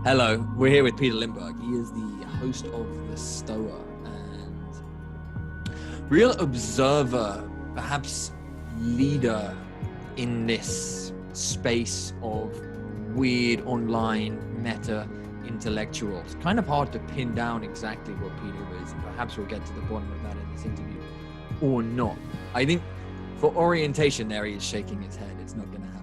Hello, we're here with Peter Limberg. He is the host of the Stoa and real observer, perhaps leader in this space of weird online meta intellectuals. Kind of hard to pin down exactly what Peter is, and perhaps we'll get to the bottom of that in this interview or not. I think for orientation there, he is shaking his head. It's not going to happen.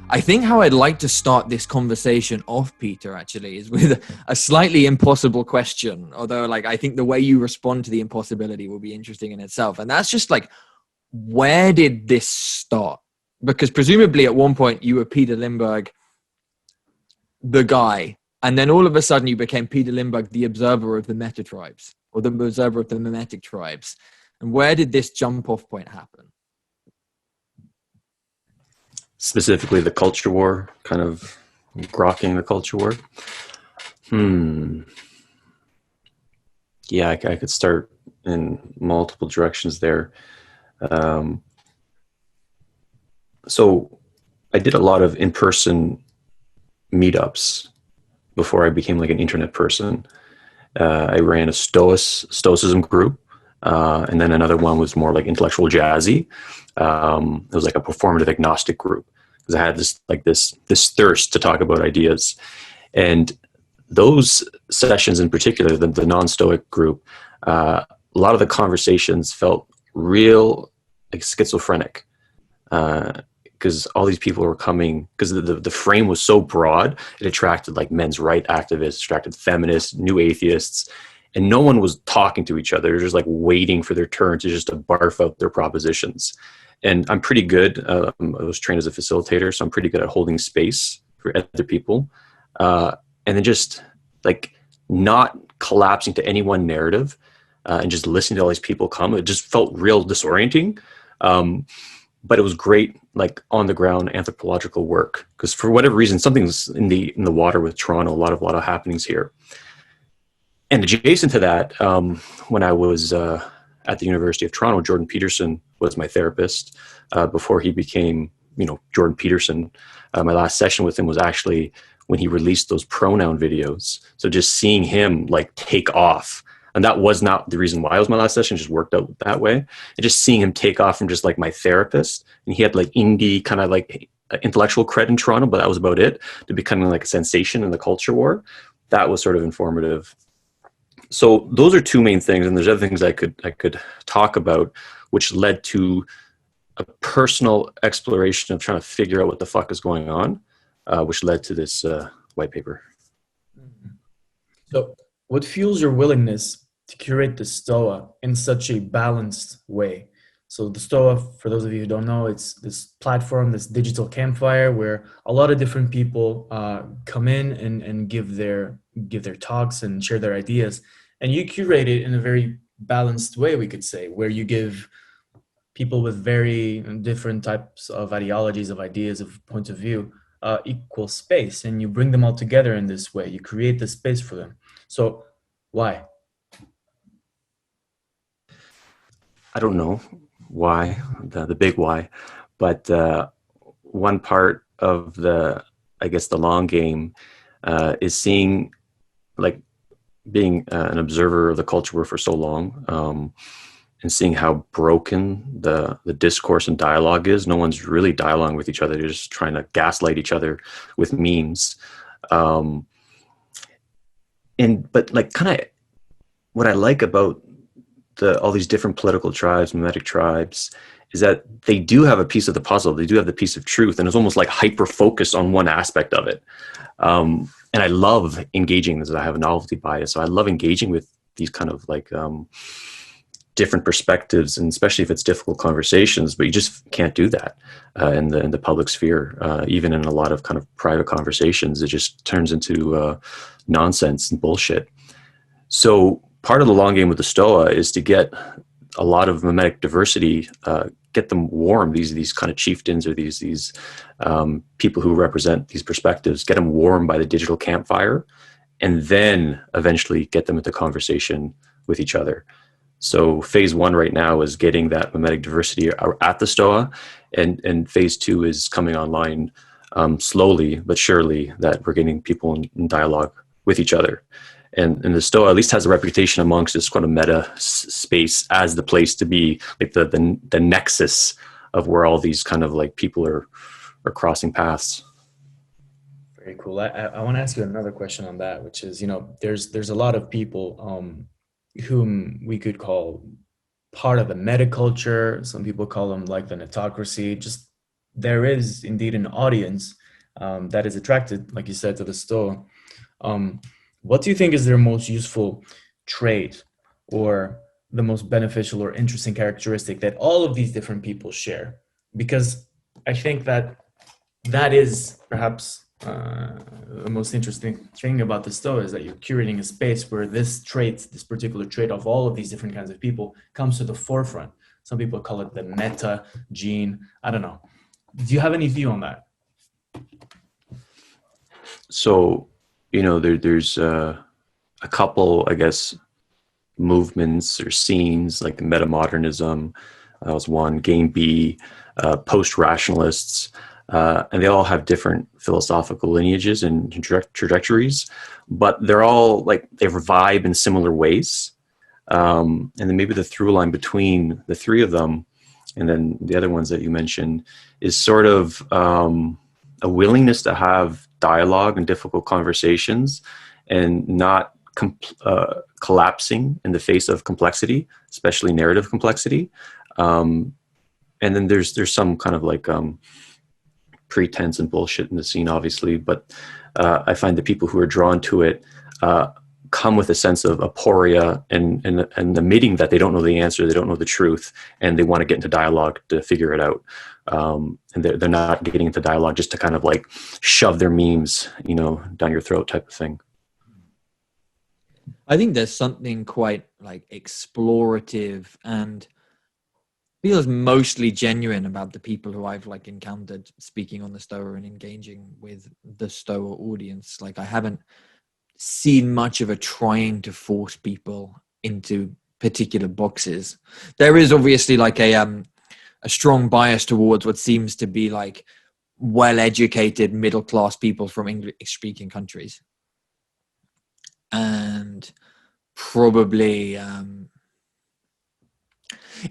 I think how I'd like to start this conversation off, Peter, actually, is with a slightly impossible question. Although, I think the way you respond to the impossibility will be interesting in itself. And that's just where did this start? Because presumably at one point you were Peter Limberg, the guy, and then all of a sudden you became Peter Limberg, the observer of the meta tribes, or the observer of the Memetic tribes. And where did this jump off point happen? Specifically the culture war, kind of grokking the culture war. Yeah, I could start in multiple directions there. So I did a lot of in-person meetups before I became an internet person. I ran a stoicism group, and then another one was more intellectual jazzy. It was a performative agnostic group because I had this thirst to talk about ideas, and those sessions in particular, the non-stoic group, a lot of the conversations felt real schizophrenic because all these people were coming because the frame was so broad. It attracted men's right activists, attracted feminists, new atheists. And no one was talking to each other. They're just waiting for their turn to barf out their propositions. And I'm pretty good. I was trained as a facilitator, so I'm pretty good at holding space for other people. And then just not collapsing to any one narrative and just listening to all these people come. It just felt real disorienting. But it was great, on the ground anthropological work. Because for whatever reason, something's in the water with Toronto, a lot of happenings here. And adjacent to that, when I was at the University of Toronto, Jordan Peterson was my therapist before he became, Jordan Peterson. My last session with him was actually when he released those pronoun videos. So just seeing him take off, and that was not the reason why it was my last session, it just worked out that way. And just seeing him take off from just my therapist, and he had indie kind of intellectual cred in Toronto, but that was about it, to becoming a sensation in the culture war. That was sort of informative. So those are two main things, and there's other things I could talk about, which led to a personal exploration of trying to figure out what the fuck is going on, which led to this white paper. So what fuels your willingness to curate the Stoa in such a balanced way? So the Stoa, for those of you who don't know, it's this platform, this digital campfire where a lot of different people come in and give their talks and share their ideas. And you curate it in a very balanced way, we could say, where you give people with very different types of ideologies, of ideas, of points of view, equal space. And you bring them all together in this way. You create the space for them. So why? I don't know why, the big why, but one part of the long game is seeing, being an observer of the culture war for so long, and seeing how broken the discourse and dialogue is. No one's really dialoguing with each other. They're just trying to gaslight each other with memes. But kind of what I like about all these different political tribes, Memetic tribes, is that they do have a piece of the puzzle. They do have the piece of truth, and it's almost hyper focused on one aspect of it. And I love engaging this. I have a novelty bias, so I love engaging with these kind of different perspectives, and especially if it's difficult conversations. But you just can't do that in the public sphere. Even in a lot of kind of private conversations, it just turns into nonsense and bullshit. So part of the long game with the Stoa is to get a lot of Memetic diversity, get them warm. These kind of chieftains or these people who represent these perspectives, get them warm by the digital campfire, and then eventually get them into conversation with each other. So phase one right now is getting that Memetic diversity at the Stoa, and phase two is coming online slowly but surely that we're getting people in dialogue with each other. And the Stoa at least has a reputation amongst this kind of meta space as the place to be, like the nexus of where all these kind of like people are crossing paths. Very cool. I want to ask you another question on that, which is, there's a lot of people whom we could call part of the meta culture. Some people call them like the netocracy. Just there is indeed an audience that is attracted, like you said, to the Stoa. What do you think is their most useful trait or the most beneficial or interesting characteristic that all of these different people share? Because I think that is perhaps the most interesting thing about the Stoa, is that you're curating a space where this particular trait of all of these different kinds of people comes to the forefront. Some people call it the meta gene. I don't know. Do you have any view on that? So, there's a couple, I guess, movements or scenes, like the metamodernism, that was one, Game B, post-rationalists, and they all have different philosophical lineages and trajectories, but they're all like, they vibe in similar ways. And then maybe the through line between the three of them, and then the other ones that you mentioned, is sort of a willingness to have dialogue and difficult conversations and not collapsing in the face of complexity, especially narrative complexity. And then there's some kind of like pretense and bullshit in the scene, obviously, but I find the people who are drawn to it come with a sense of aporia and admitting that they don't know the answer, they don't know the truth, and they want to get into dialogue to figure it out. And they're not getting into dialogue just to kind of like shove their memes, down your throat type of thing. I think there's something quite like explorative and feels mostly genuine about the people who I've like encountered speaking on the Stoa and engaging with the Stoa audience. Like, I haven't seen much of a trying to force people into particular boxes. There is obviously like a strong bias towards what seems to be like well-educated middle-class people from English-speaking countries, and probably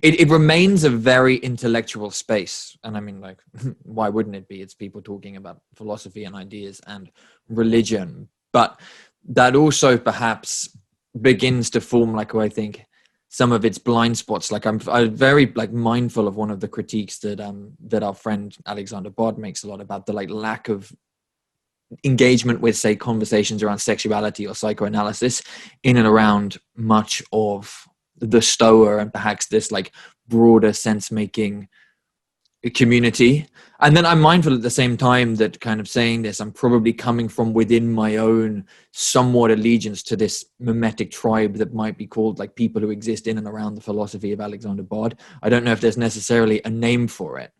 it remains a very intellectual space. And I mean, like, why wouldn't it be? It's people talking about philosophy and ideas and religion, but that also perhaps begins to form, like, I think, some of its blind spots. Like, I'm very like mindful of one of the critiques that our friend Alexander Bod makes a lot about the like lack of engagement with, say, conversations around sexuality or psychoanalysis in and around much of the Stoa and perhaps this like broader sense-making community. And then I'm mindful at the same time that, kind of saying this, I'm probably coming from within my own somewhat allegiance to this Memetic tribe that might be called like people who exist in and around the philosophy of Alexander Bod. I don't know if there's necessarily a name for it,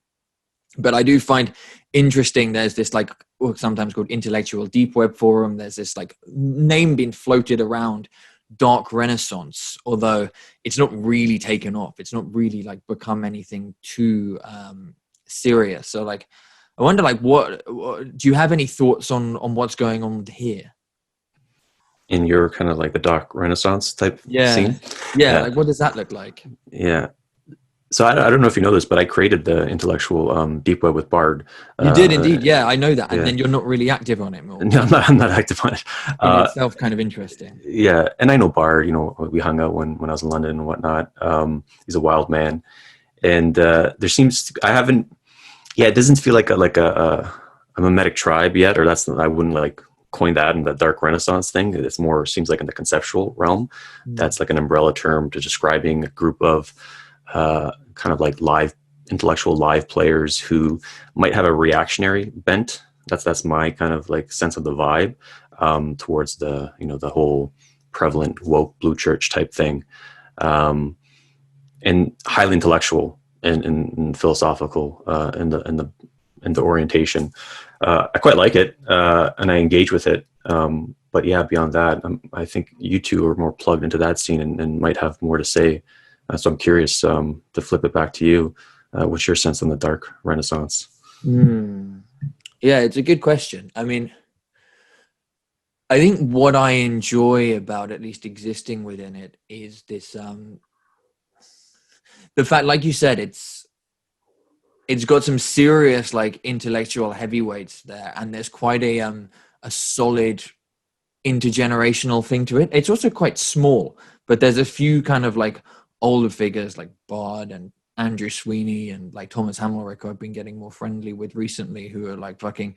but I do find interesting there's this like sometimes called intellectual deep web forum. There's this like name being floated around, dark renaissance, although it's not really taken off. It's not really like become anything too serious. So like, I wonder, like, what do you have any thoughts on what's going on here In your kind of like the dark renaissance type scene? Yeah. Like, what does that look like? Yeah. So I don't know if you know this, but I created the intellectual deep web with Bard. You did indeed. Yeah, I know that. And yeah. then you're not really active on it more. No, I'm not active on it. In itself kind of interesting. Yeah. And I know Bard, we hung out when I was in London and whatnot. He's a wild man. And there seems, it doesn't feel like a Memetic tribe yet, or I wouldn't like coin that in the dark renaissance thing. It's more, seems like in the conceptual realm. That's like an umbrella term to describing a group of kind of like intellectual live players who might have a reactionary bent. That's my kind of like sense of the vibe towards the the whole prevalent woke blue church type thing, and highly intellectual and philosophical in the orientation. I quite like it, and I engage with it. But yeah, beyond that, I think you two are more plugged into that scene and might have more to say. So I'm curious to flip it back to you. What's your sense on the dark renaissance? Yeah, it's a good question. I mean, I think what I enjoy about at least existing within it is this the fact, like you said, it's got some serious like intellectual heavyweights there, and there's quite a solid intergenerational thing to it. It's also quite small, but there's a few kind of like older figures like Bard and Andrew Sweeney and like Thomas Hamilrick, who I've been getting more friendly with recently, who are like fucking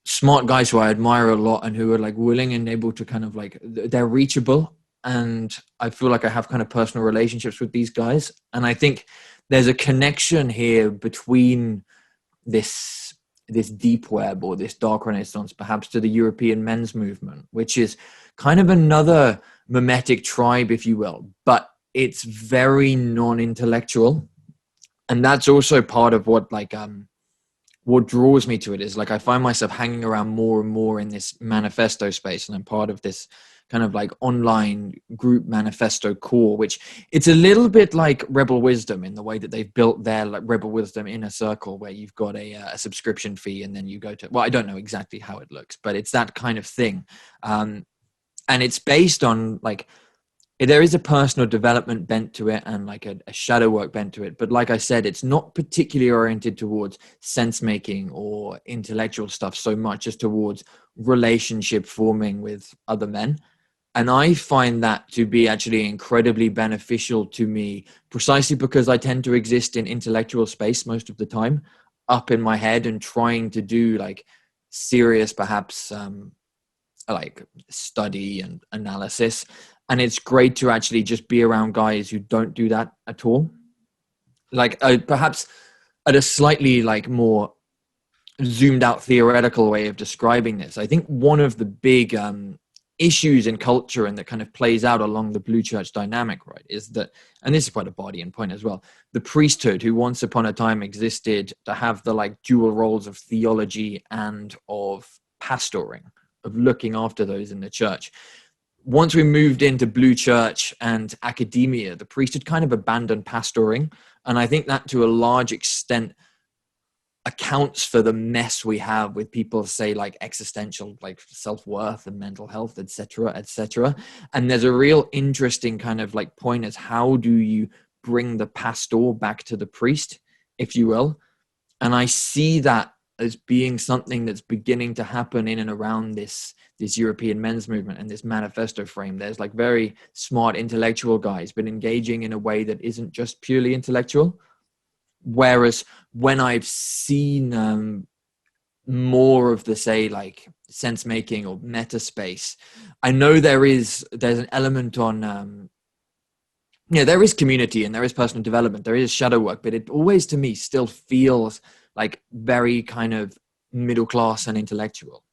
smart guys who I admire a lot and who are like willing and able to kind of like they're reachable. And I feel like I have kind of personal relationships with these guys. And I think there's a connection here between this deep web or this dark renaissance, perhaps, to the European men's movement, which is kind of another memetic tribe, if you will, but it's very non-intellectual. And that's also part of what like what draws me to it is like I find myself hanging around more and more in this manifesto space, and I'm part of this kind of like online group manifesto core, which it's a little bit like Rebel Wisdom in the way that they've built their like Rebel Wisdom inner circle, where you've got a subscription fee and then you go to, well, I don't know exactly how it looks, but it's that kind of thing. And it's based on like, there is a personal development bent to it and like a shadow work bent to it. But like I said, it's not particularly oriented towards sense making or intellectual stuff so much as towards relationship forming with other men. And I find that to be actually incredibly beneficial to me, precisely because I tend to exist in intellectual space most of the time, up in my head and trying to do like serious, perhaps like study and analysis. And it's great to actually just be around guys who don't do that at all. Like perhaps at a slightly like more zoomed out theoretical way of describing this, I think one of the big issues in culture and that kind of plays out along the blue church dynamic, right, is that, and this is quite a Bardian point as well, the priesthood, who once upon a time existed to have the like dual roles of theology and of pastoring, of looking after those in the church. Once we moved into blue church and academia, the priesthood kind of abandoned pastoring. And I think that to a large extent accounts for the mess we have with people, say, like existential, like self-worth and mental health, etc., etc. And there's a real interesting kind of like point as how do you bring the pastor back to the priest, if you will. And I see that as being something that's beginning to happen in and around this European men's movement and this manifesto frame. There's like very smart intellectual guys, but engaging in a way that isn't just purely intellectual. Whereas when I've seen more of the, say, like sense making or meta space, I know there's an element on, there is community and there is personal development, there is shadow work, but it always to me still feels like very kind of middle class and intellectual.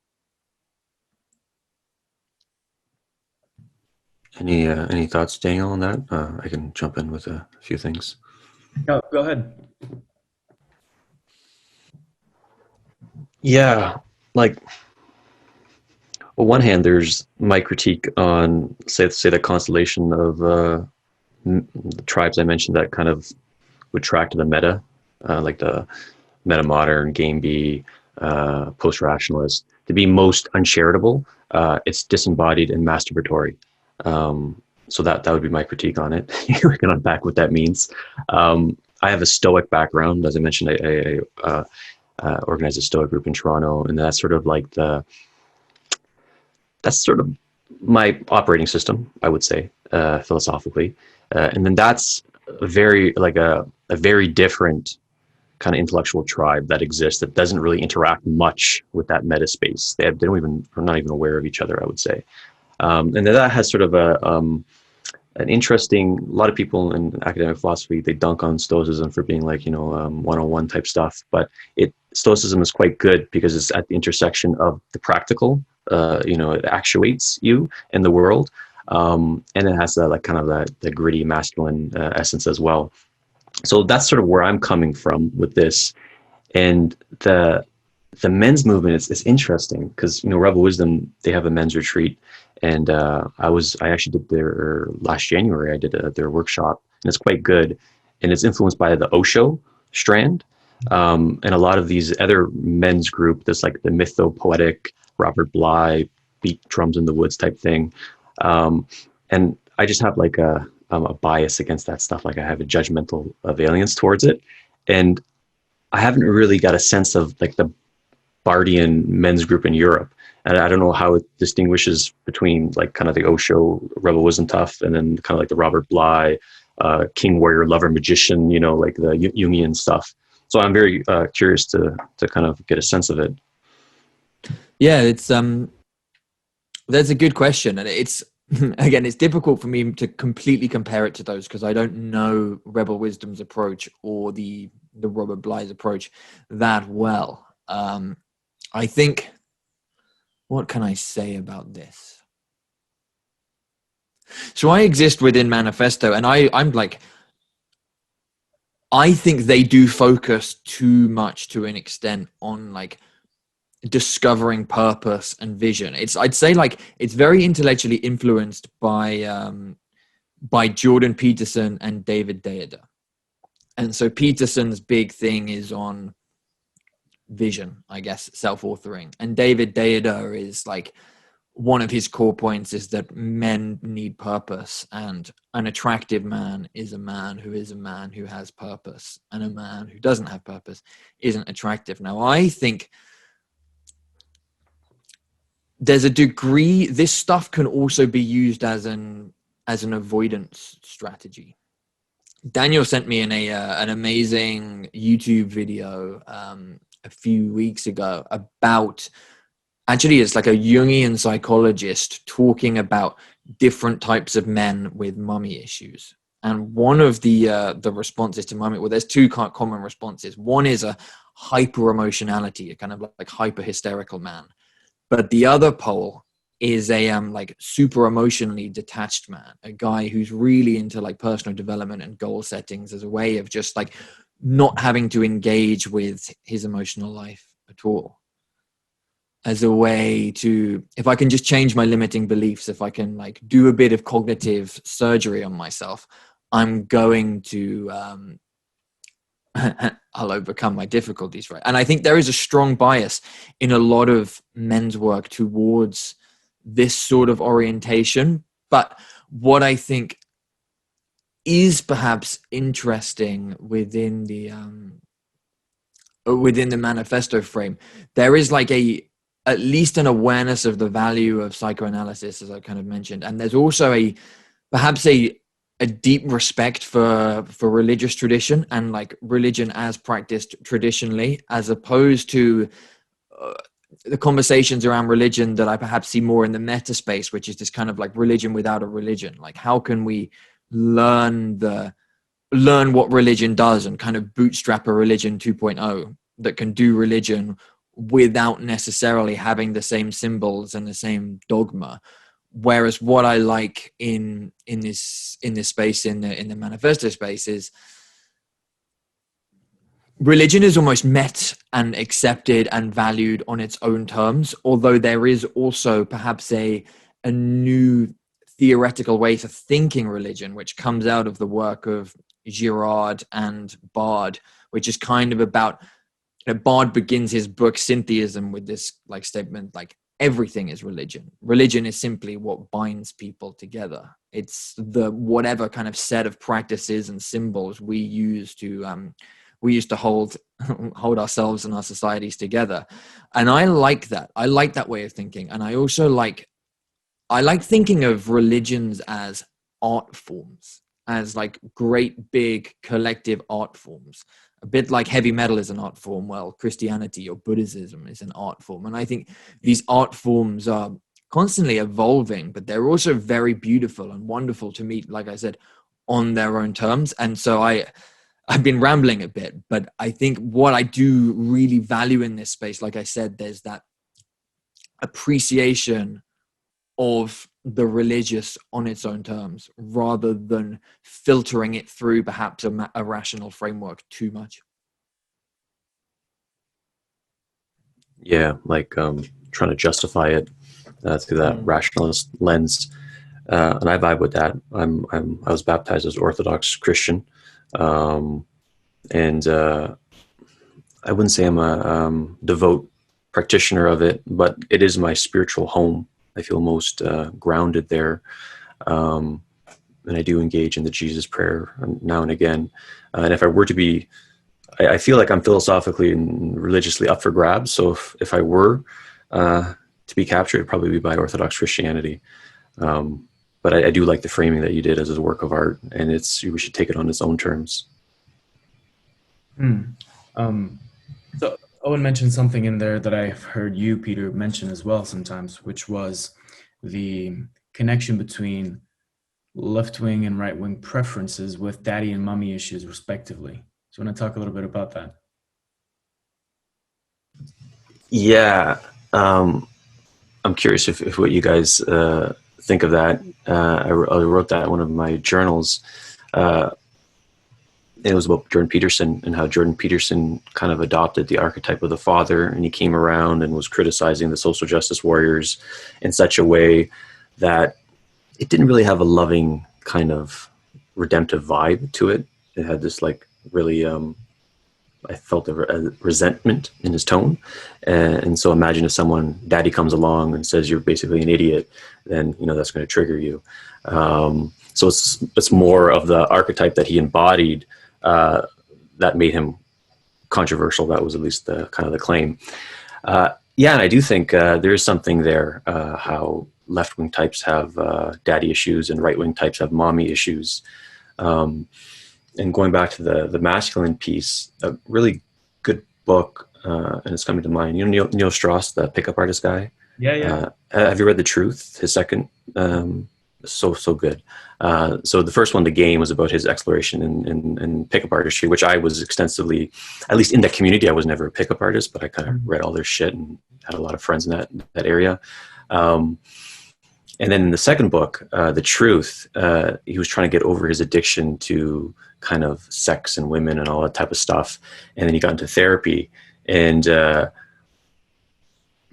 Any thoughts, Daniel, on that? I can jump in with a few things. No, go ahead. Yeah, like on one hand, there's my critique on say the constellation of the tribes I mentioned that kind of would track to the meta, like the meta modern, game B, post rationalist, to be most uncharitable. It's disembodied and masturbatory. So that would be my critique on it. We can unpack what that means. I have a Stoic background, as I mentioned. I organized a Stoic group in Toronto, and that's sort of like that's sort of my operating system, I would say, philosophically. And then that's a very different kind of intellectual tribe that exists that doesn't really interact much with that meta space. They don't even, are not even aware of each other, I would say. And then that has sort of an interesting, a lot of people in academic philosophy, they dunk on Stoicism for being like, one-on-one type stuff, but Stoicism is quite good because it's at the intersection of the practical, it actuates you in the world, and it has the gritty masculine essence as well. So that's sort of where I'm coming from with this. And the men's movement is interesting because, Rebel Wisdom, they have a men's retreat. And I actually did their last January. I did their workshop, and it's quite good. And it's influenced by the Osho strand. And a lot of these other men's group, this like the mythopoetic, Robert Bly, beat drums in the woods type thing. And I just have like a bias against that stuff. Like I have a judgmental valence towards it. And I haven't really got a sense of like the Bardian men's group in Europe. And I don't know how it distinguishes between like kind of the Osho Rebel Wisdom Tough and then kind of like the Robert Bly, King Warrior Lover Magician, you know, like the Jungian stuff. So I'm very curious to kind of get a sense of it. Yeah, it's that's a good question, and it's again, it's difficult for me to completely compare it to those because I don't know Rebel Wisdom's approach or the Robert Bly's approach that well. I think, what can I say about this? So I exist within Manifesto, and I'm like, I think they do focus too much to an extent on like discovering purpose and vision. I'd say like it's very intellectually influenced by Jordan Peterson and David Deida. And so Peterson's big thing is on vision, I guess, self-authoring. And David Deida is like, one of his core points is that men need purpose, and an attractive man is a man who has purpose, and a man who doesn't have purpose isn't attractive. Now, I think there's a degree, this stuff can also be used as an avoidance strategy. Daniel sent me an amazing YouTube video a few weeks ago about, actually it's like a Jungian psychologist talking about different types of men with mummy issues. And one of the responses to mummy, well, there's two common responses. One is a hyper emotionality, a kind of like hyper hysterical man. But the other pole is a like super emotionally detached man, a guy who's really into like personal development and goal settings as a way of just like not having to engage with his emotional life at all. As a way to, if I can just change my limiting beliefs, if I can like do a bit of cognitive surgery on myself, I'm going to I'll overcome my difficulties, right? And I think there is a strong bias in a lot of men's work towards this sort of orientation. But what I think is perhaps interesting within the manifesto frame, there is like at least an awareness of the value of psychoanalysis, as I kind of mentioned, and there's also perhaps a deep respect for religious tradition and like religion as practiced traditionally, as opposed to the conversations around religion that I perhaps see more in the meta space, which is this kind of like religion without a religion. Like, how can we learn what religion does and kind of bootstrap a religion 2.0 that can do religion without necessarily having the same symbols and the same dogma. Whereas what I like in this space, in the manifesto space, is religion is almost met and accepted and valued on its own terms, although there is also perhaps a new theoretical way to thinking religion, which comes out of the work of Girard and Bard, which is kind of about, Bard begins his book Syntheism with this like statement, like, everything is religion. Religion is simply what binds people together. It's the whatever kind of set of practices and symbols we use to hold ourselves and our societies together. And I like that. I like that way of thinking. And I also like thinking of religions as art forms, as like great big collective art forms. A bit like heavy metal is an art form, well, Christianity or Buddhism is an art form. And I think these art forms are constantly evolving, but they're also very beautiful and wonderful to meet, like I said, on their own terms. And so I've been rambling a bit, but I think what I do really value in this space, like I said, there's that appreciation of the religious on its own terms, rather than filtering it through perhaps a rational framework too much. Yeah, like trying to justify it through that rationalist lens, and I vibe with that. I was baptized as Orthodox Christian, and I wouldn't say I'm a devout practitioner of it, but it is my spiritual home. I feel most grounded there. And I do engage in the Jesus prayer now and again. And if I were to be, I feel like I'm philosophically and religiously up for grabs. So if I were to be captured, it'd probably be by Orthodox Christianity. But I do like the framing that you did as a work of art, and we should take it on its own terms. So Owen mentioned something in there that I've heard you, Peter, mention as well sometimes, which was the connection between left-wing and right-wing preferences with daddy and mommy issues, respectively. So I want to talk a little bit about that. Yeah. I'm curious if what you guys think of that. I wrote that in one of my journals. It was about Jordan Peterson and how Jordan Peterson kind of adopted the archetype of the father, and he came around and was criticizing the social justice warriors in such a way that it didn't really have a loving kind of redemptive vibe to it. It had this like really, I felt a resentment in his tone. And so imagine if daddy comes along and says you're basically an idiot, then, that's going to trigger you. So it's more of the archetype that he embodied that made him controversial. That was at least the kind of the claim. And I do think there is something there, how left-wing types have daddy issues and right-wing types have mommy issues. And going back to the masculine piece, a really good book, and it's coming to mind. Neil Strauss, the pickup artist guy. Yeah. Have you read The Truth? His second, so good. So the first one, The Game, was about his exploration in pickup artistry, which I was extensively, at least in that community. I was never a pickup artist, but I kind of read all their shit and had a lot of friends in that area. And then in the second book, The Truth, he was trying to get over his addiction to kind of sex and women and all that type of stuff. And then he got into therapy. And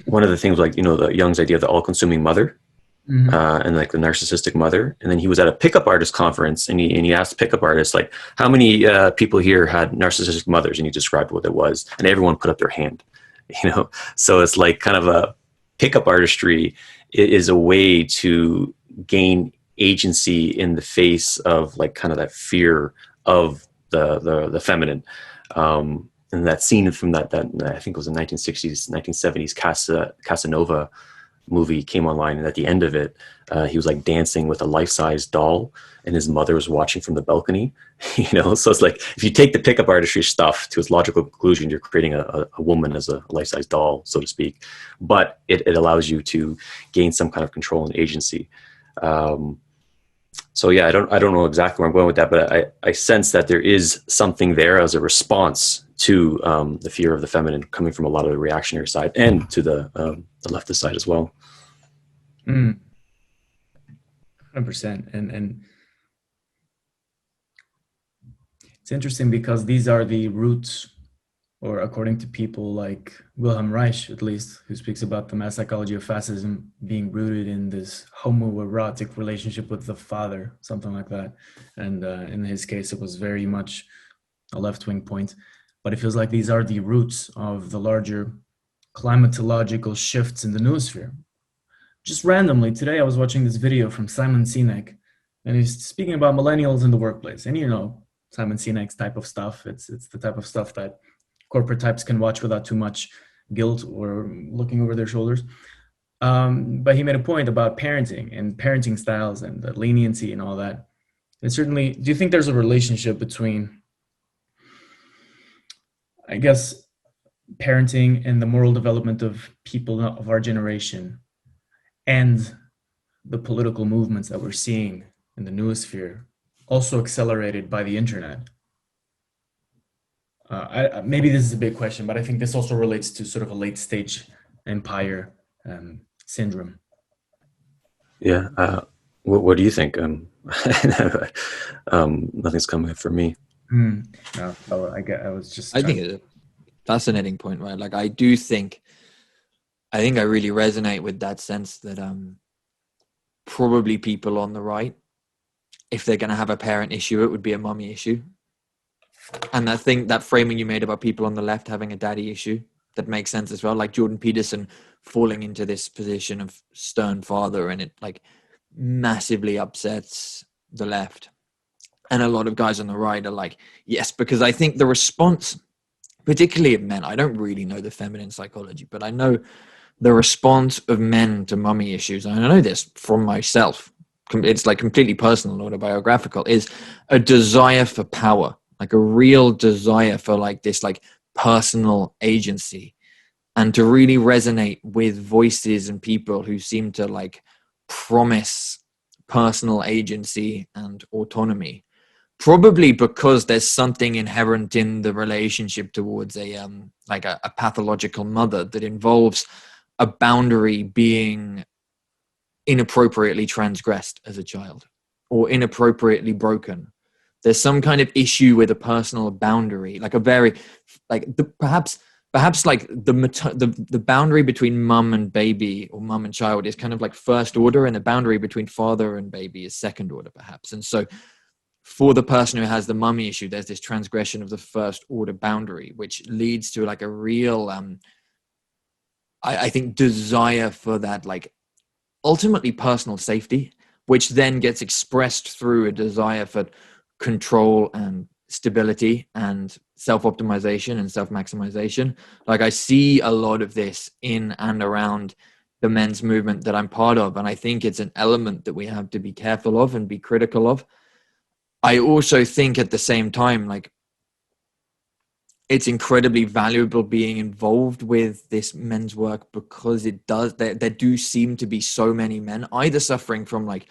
one of the things, like, the Jung's idea of the all-consuming mother, and like the narcissistic mother. And then he was at a pickup artist conference, and he asked pickup artists, like, how many people here had narcissistic mothers? And he described what it was. And everyone put up their hand, So it's like kind of a pickup artistry is a way to gain agency in the face of like kind of that fear of the feminine. And that scene from that I think it was the 1960s, 1970s Casanova movie came online, and at the end of it, he was like dancing with a life-size doll, and his mother was watching from the balcony. So it's like, if you take the pickup artistry stuff to its logical conclusion, you're creating a woman as a life-size doll, so to speak. But it allows you to gain some kind of control and agency. So yeah, I don't know exactly where I'm going with that, but I sense that there is something there as a response to the fear of the feminine coming from a lot of the reactionary side and to the leftist side as well. 100%. And it's interesting because these are the roots, or according to people like Wilhelm Reich, at least, who speaks about the mass psychology of fascism being rooted in this homoerotic relationship with the father, something like that. And in his case, it was very much a left-wing point. But it feels like these are the roots of the larger climatological shifts in the noosphere. Just randomly, today I was watching this video from Simon Sinek, and he's speaking about millennials in the workplace. And Simon Sinek's type of stuff, it's the type of stuff that corporate types can watch without too much guilt or looking over their shoulders. But he made a point about parenting and parenting styles and the leniency and all that. And certainly, do you think there's a relationship between, I guess, parenting and the moral development of people of our generation and the political movements that we're seeing in the noosphere, also accelerated by the internet? Maybe this is a big question, but I think this also relates to sort of a late stage empire syndrome. Yeah. What do you think? Nothing's coming up for me. No, I think it's a fascinating point, right? Like, I think I really resonate with that sense that probably people on the right, if they're going to have a parent issue, it would be a mommy issue. And that framing you made about people on the left having a daddy issue, that makes sense as well. Like Jordan Peterson falling into this position of stern father, and it like massively upsets the left. And a lot of guys on the right are like, yes, because I think the response, particularly of men, I don't really know the feminine psychology, but I know the response of men to mummy issues, and I know this from myself, it's like completely personal and autobiographical, is a desire for power, like a real desire for like this like personal agency, and to really resonate with voices and people who seem to like promise personal agency and autonomy, probably because there's something inherent in the relationship towards a pathological mother that involves a boundary being inappropriately transgressed as a child or inappropriately broken. There's some kind of issue with a personal boundary, like a very, like perhaps like the boundary between mum and baby or mum and child is kind of like first order, and the boundary between father and baby is second order, perhaps. And so for the person who has the mummy issue, there's this transgression of the first order boundary, which leads to like a real, I think, desire for that, like ultimately personal safety, which then gets expressed through a desire for control and stability and self-optimization and self-maximization. Like I see a lot of this in and around the men's movement that I'm part of, and I think it's an element that we have to be careful of and be critical of. I also think at the same time, like, it's incredibly valuable being involved with this men's work, because it does, there do seem to be so many men either suffering from like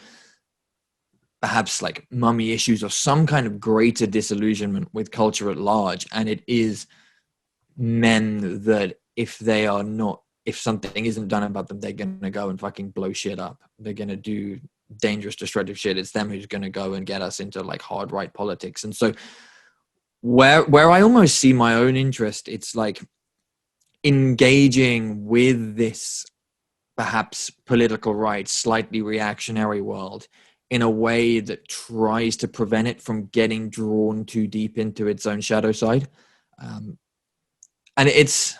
perhaps like mummy issues or some kind of greater disillusionment with culture at large. And it is men that if something isn't done about them, they're going to go and fucking blow shit up. They're going to do dangerous, destructive shit. It's them who's going to go and get us into like hard right politics. And so where I almost see my own interest, it's like engaging with this perhaps political right, slightly reactionary world in a way that tries to prevent it from getting drawn too deep into its own shadow side. And it's,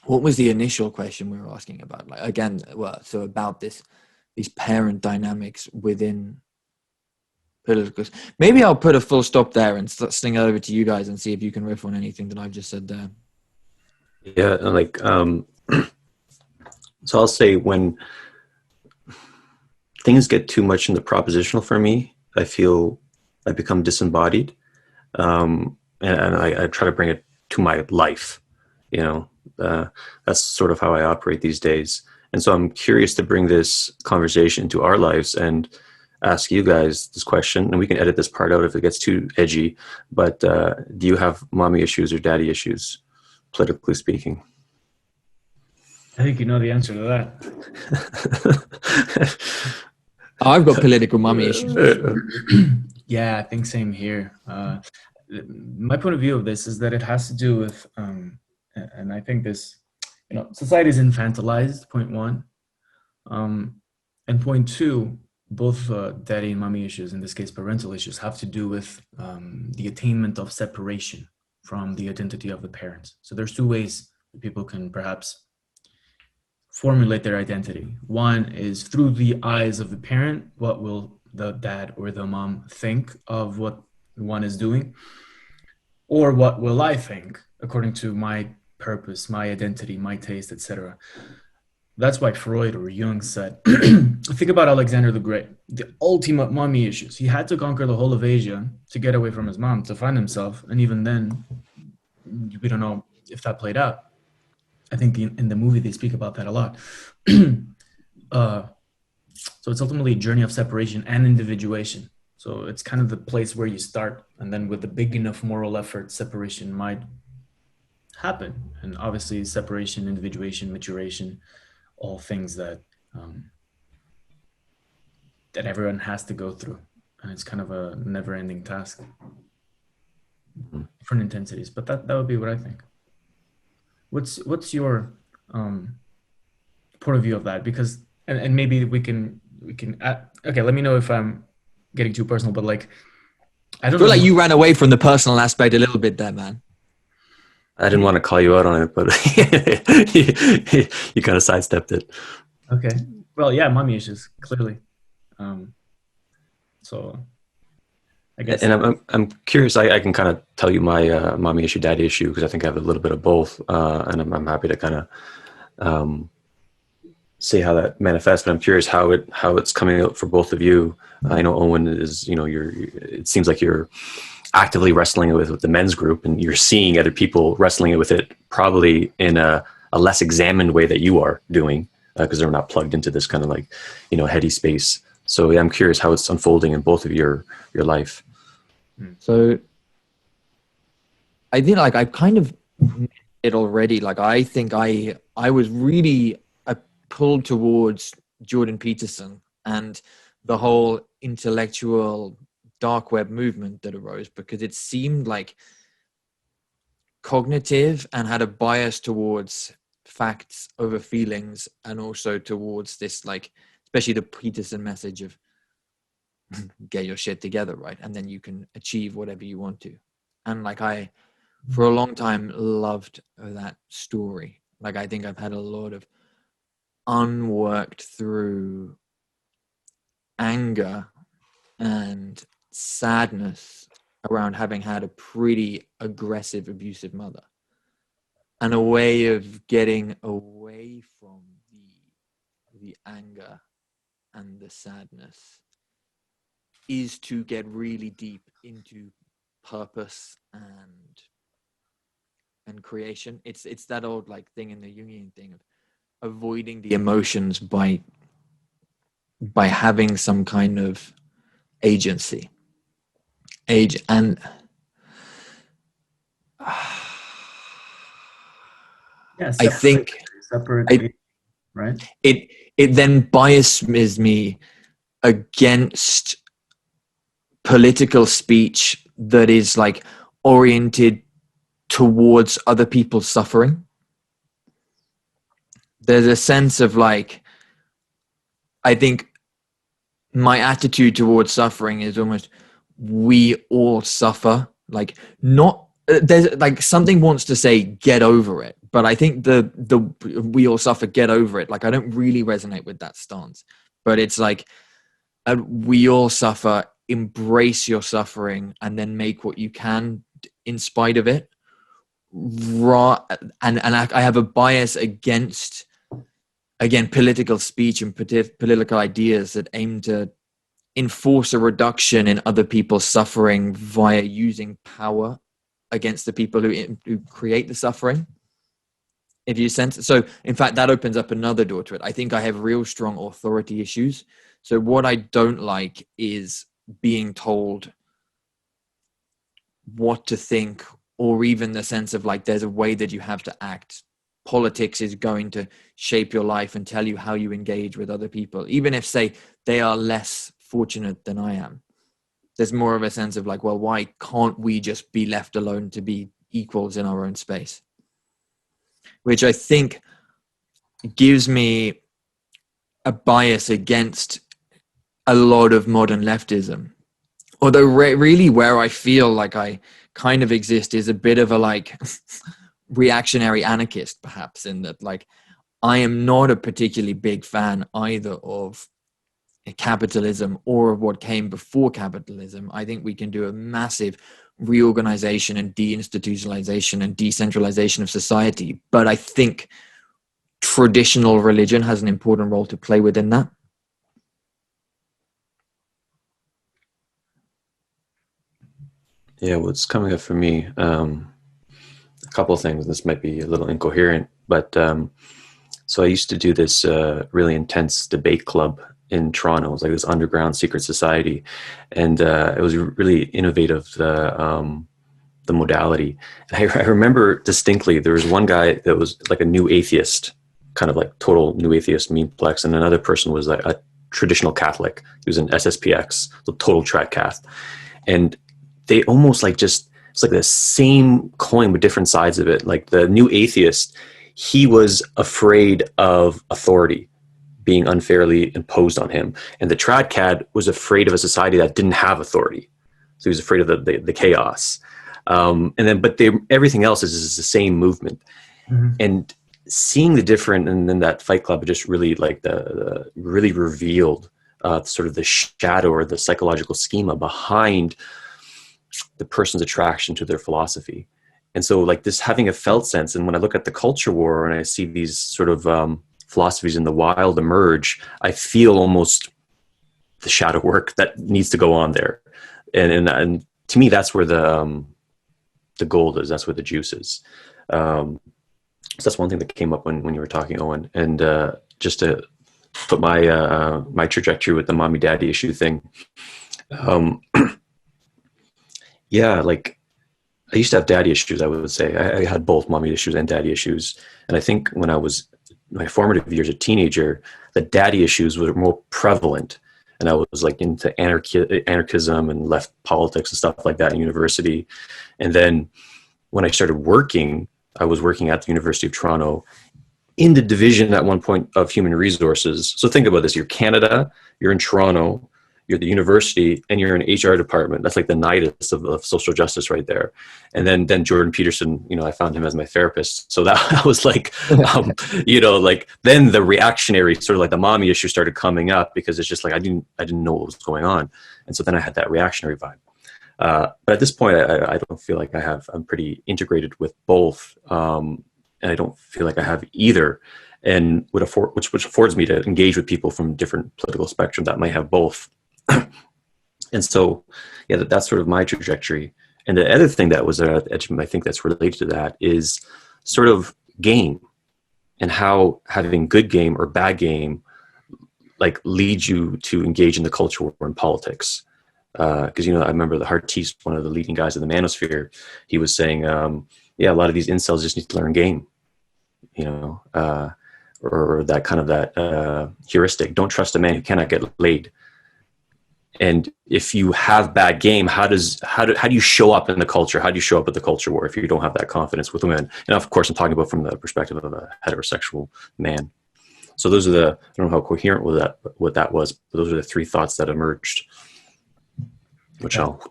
what was the initial question we were asking about? Like, again, well, so about these parent dynamics within political. Maybe I'll put a full stop there and sling it over to you guys and see if you can riff on anything that I've just said there. Yeah, like so I'll say when things get too much in the propositional for me, I feel I become disembodied, and I try to bring it to my life. That's sort of how I operate these days. And so I'm curious to bring this conversation to our lives and ask you guys this question, and we can edit this part out if it gets too edgy, but do you have mommy issues or daddy issues, politically speaking? I think you know the answer to that. I've got political mommy issues. Yeah, I think same here. My point of view of this is that it has to do with, and I think this, society is infantilized, point one. And point two, both daddy and mommy issues, in this case parental issues, have to do with the attainment of separation from the identity of the parents. So there's two ways that people can perhaps formulate their identity. One is through the eyes of the parent. What will the dad or the mom think of what one is doing? Or what will I think according to my purpose, my identity, my taste, etc. That's why Freud or Jung said, think about Alexander the Great, the ultimate mommy issues. He had to conquer the whole of Asia to get away from his mom, to find himself. And even then, we don't know if that played out. I think in the movie, they speak about that a lot. So it's ultimately a journey of separation and individuation. So it's kind of the place where you start. And then with a big enough moral effort, separation might happen. And obviously separation, individuation, maturation, all things that that everyone has to go through, and it's kind of a never-ending task. Different intensities, but that would be what I think. What's your point of view of that? Because and maybe we can add, okay, let me know if I'm getting too personal, but like I I don't feel know. like you ran away from the personal aspect a little bit there, man. I didn't want to call you out on it, but you kind of sidestepped it. Okay. Well, yeah, mommy issues clearly. Um, so I guess. And I'm curious. I can kind of tell you my mommy issue, daddy issue, because I think I have a little bit of both, and I'm happy to kind of see how that manifests. But I'm curious how it's coming out for both of you. I know Owen is, it seems like you're actively wrestling it with the men's group, and you're seeing other people wrestling it with it probably in a less examined way that you are doing, because they're not plugged into this kind of like, heady space. So yeah, I'm curious how it's unfolding in both of your life. So I think like I've kind of it already. Like I think I was really pulled towards Jordan Peterson and the whole intellectual dark web movement that arose, because it seemed like cognitive and had a bias towards facts over feelings, and also towards this, like, especially the Peterson message of get your shit together, right? And then you can achieve whatever you want to. And like I, for a long time, loved that story. Like I think I've had a lot of unworked through anger and sadness around having had a pretty aggressive, abusive mother. And a way of getting away from the anger and the sadness is to get really deep into purpose and creation. It's that old like thing in the Jungian thing of avoiding the emotions by having some kind of agency. And Yeah, I think separate, right? it then biases me against political speech that is like oriented towards other people's suffering. There's a sense of like, I think my attitude towards suffering is almost, we all suffer. Like, not there's like something wants to say get over it, but I think the we all suffer, get over it, like I don't really resonate with that stance. But it's like, we all suffer, embrace your suffering, and then make what you can in spite of it. And I have a bias against, again, political speech and political ideas that aim to enforce a reduction in other people's suffering via using power against the people who create the suffering. If you sense it. So in fact, that opens up another door to it. I think I have real strong authority issues. So what I don't like is being told what to think, or even the sense of like, there's a way that you have to act. Politics is going to shape your life and tell you how you engage with other people, even if, say, they are less fortunate than I am. There's more of a sense of like, well, why can't we just be left alone to be equals in our own space? Which I think gives me a bias against a lot of modern leftism. Although really where I feel like I kind of exist is a bit of a like reactionary anarchist, perhaps, in that like I am not a particularly big fan either of capitalism or of what came before capitalism. I think we can do a massive reorganization and deinstitutionalization and decentralization of society, but I think traditional religion has an important role to play within that. Yeah, what's coming up for me, a couple of things. This might be a little incoherent, but so I used to do this really intense debate club in Toronto. It was like this underground secret society, and it was really innovative, the modality. And I remember distinctly there was one guy that was like a new atheist, kind of like total new atheist memeplex, and another person was like a traditional Catholic. He was an SSPX, the total trad cath, and they almost like just, it's like the same coin with different sides of it. Like the new atheist, he was afraid of authority being unfairly imposed on him. And the tradcad was afraid of a society that didn't have authority. So he was afraid of the chaos. And then, but everything else is the same movement. And seeing the different, and then that Fight Club just really like really revealed sort of the shadow or the psychological schema behind the person's attraction to their philosophy. And so like this having a felt sense, and when I look at the culture war and I see these sort of philosophies in the wild emerge, I feel almost the shadow work that needs to go on there. And to me, that's where the gold is. That's where the juice is. So that's one thing that came up when you were talking, Owen. And just to put my my trajectory with the mommy daddy issue thing. Yeah, like I used to have daddy issues, I would say. I had both mommy issues and daddy issues. And I think when I was my formative years, a teenager, the daddy issues were more prevalent. And I was like into anarchism and left politics and stuff like that in university. And then when I started working, I was working at the University of Toronto in the division at one point of human resources. So think about this. You're Canada, you're in Toronto, you're the university, and you're in HR department. That's like the nidus of social justice right there. And then Jordan Peterson, you know, I found him as my therapist. So that was like, you know, like then the reactionary sort of like the mommy issue started coming up because it's just like, I didn't know what was going on. And so then I had that reactionary vibe. But at this point, I don't feel like I'm pretty integrated with both. And I don't feel like I have either. And which affords me to engage with people from different political spectrum that might have both. And so, yeah, that's sort of my trajectory. And the other thing that was I think that's related to that is sort of game and how having good game or bad game like leads you to engage in the culture war and politics. Because, you know, I remember the Hartiste, one of the leading guys in the manosphere, he was saying, yeah, a lot of these incels just need to learn game, you know, or that kind of that heuristic. Don't trust a man who cannot get laid. And if you have bad game, how do you show up in the culture? How do you show up at the culture war if you don't have that confidence with women? And of course, I'm talking about from the perspective of a heterosexual man. So those are I don't know how coherent what that was, but those are the three thoughts that emerged, which I'll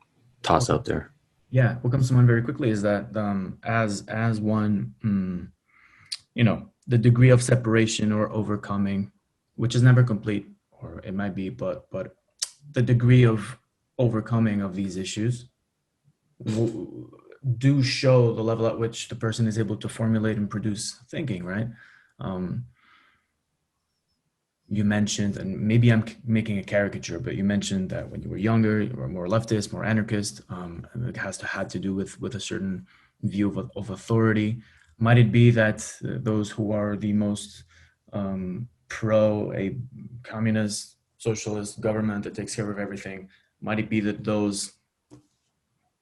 toss out there. Yeah, what comes to mind very quickly is that as one, you know, the degree of separation or overcoming, which is never complete, or it might be, but the degree of overcoming of these issues do show the level at which the person is able to formulate and produce thinking, right? You mentioned, and maybe I'm making a caricature, but you mentioned that when you were younger, you were more leftist, more anarchist. It had to do with a certain view of authority. Might it be that those who are the most pro a communist, socialist government that takes care of everything, might it be that those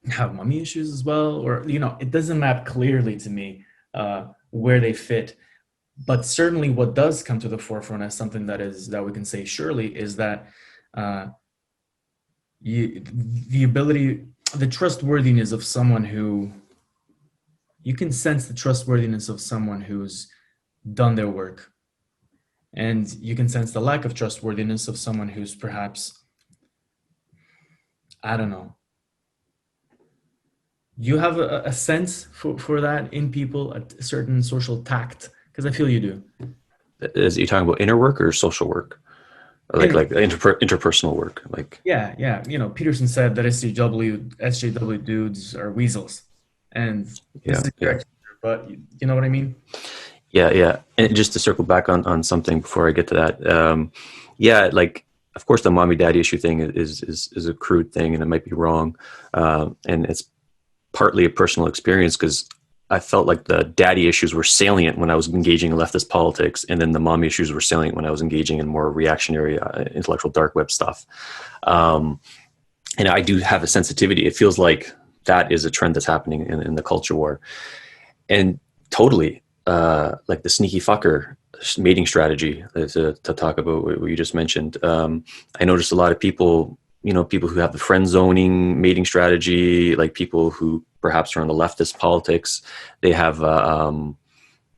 have mommy issues as well? Or, you know, it doesn't map clearly to me where they fit. But certainly what does come to the forefront as something that we can say surely is that the ability, the trustworthiness of someone who, you can sense the trustworthiness of someone who's done their work. And you can sense the lack of trustworthiness of someone who's perhaps, I don't know. You have a sense for that in people, a certain social tact, because I feel you do. Is you talking about inner work or social work? Like interpersonal work? Like Yeah. You know, Peterson said that SJW dudes are weasels. And this is correct, but you know what I mean? Yeah. And just to circle back on something before I get to that. Like, of course, the mommy daddy issue thing is a crude thing and it might be wrong. And it's partly a personal experience because I felt like the daddy issues were salient when I was engaging in leftist politics. And then the mommy issues were salient when I was engaging in more reactionary intellectual dark web stuff. And I do have a sensitivity. It feels like that is a trend that's happening in the culture war. And totally, like the sneaky fucker mating strategy to talk about what you just mentioned. I noticed a lot of people, people who have the friend zoning mating strategy, like people who perhaps are on the leftist politics, they have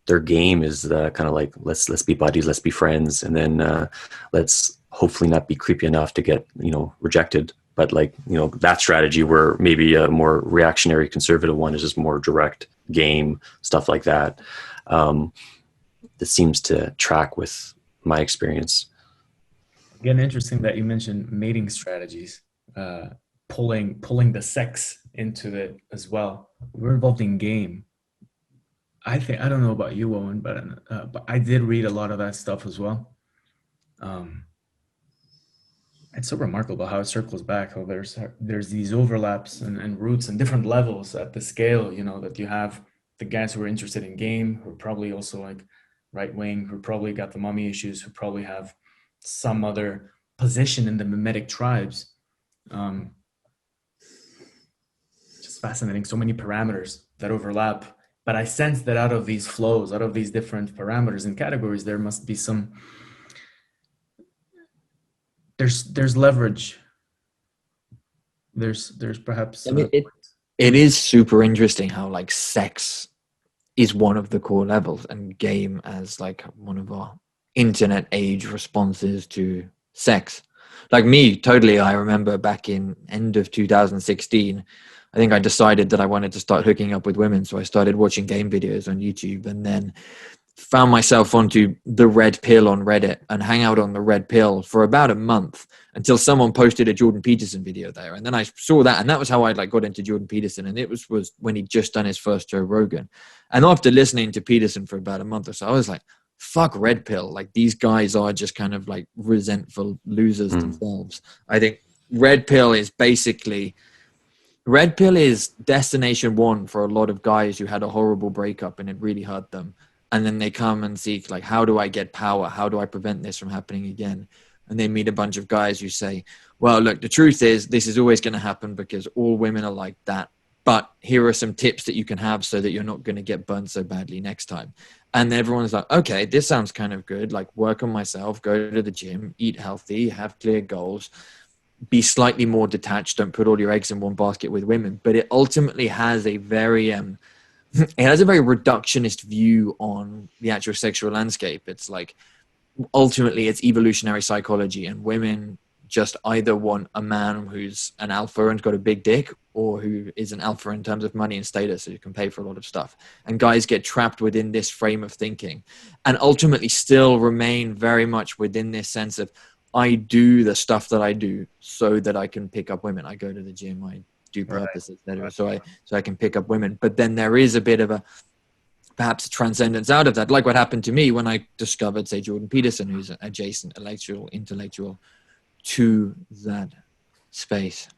their game is kind of like, let's be buddies, let's be friends. And then let's hopefully not be creepy enough to get, rejected but like, you know, that strategy where maybe a more reactionary conservative one is just more direct game, stuff like that. That seems to track with my experience. Again, interesting that you mentioned mating strategies, pulling the sex into it as well. We're involved in game. I don't know about you, Owen, but I did read a lot of that stuff as well. It's so remarkable how it circles back. How there's these overlaps and roots and different levels at the scale. You know, that you have the guys who are interested in game, who are probably also like right wing, who probably got the mommy issues, who probably have some other position in the Memetic tribes. Just fascinating. So many parameters that overlap. But I sense that out of these flows, out of these different parameters and categories, there must be some. There's leverage. There's perhaps. I mean, it is super interesting how like sex is one of the core levels, and game as like one of our internet age responses to sex. Like me, totally. I remember back in end of 2016, I think I decided that I wanted to start hooking up with women. So I started watching game videos on YouTube, and then found myself onto the red pill on Reddit and hang out on the red pill for about a month until someone posted a Jordan Peterson video there. And then I saw that, and that was how I like got into Jordan Peterson. And it was when he'd just done his first Joe Rogan. And after listening to Peterson for about a month or so, I was like, fuck red pill. Like, these guys are just kind of like resentful losers themselves. I think red pill is destination one for a lot of guys who had a horrible breakup and it really hurt them. And then they come and seek, like, how do I get power? How do I prevent this from happening again? And they meet a bunch of guys who say, well, look, the truth is this is always going to happen because all women are like that. But here are some tips that you can have so that you're not going to get burned so badly next time. And everyone's like, okay, this sounds kind of good. Like, work on myself, go to the gym, eat healthy, have clear goals, be slightly more detached. Don't put all your eggs in one basket with women. But it ultimately has a very... it has a very reductionist view on the actual sexual landscape. It's like, ultimately, it's evolutionary psychology, and women just either want a man who's an alpha and got a big dick, or who is an alpha in terms of money and status, so you can pay for a lot of stuff. And guys get trapped within this frame of thinking and ultimately still remain very much within this sense of, I do the stuff that I do so that I can pick up women. I go to the gym, I do purpose, etc. So I can pick up women. But then there is a bit of a perhaps a transcendence out of that, like what happened to me when I discovered, say, Jordan Peterson, who's an adjacent intellectual to that space.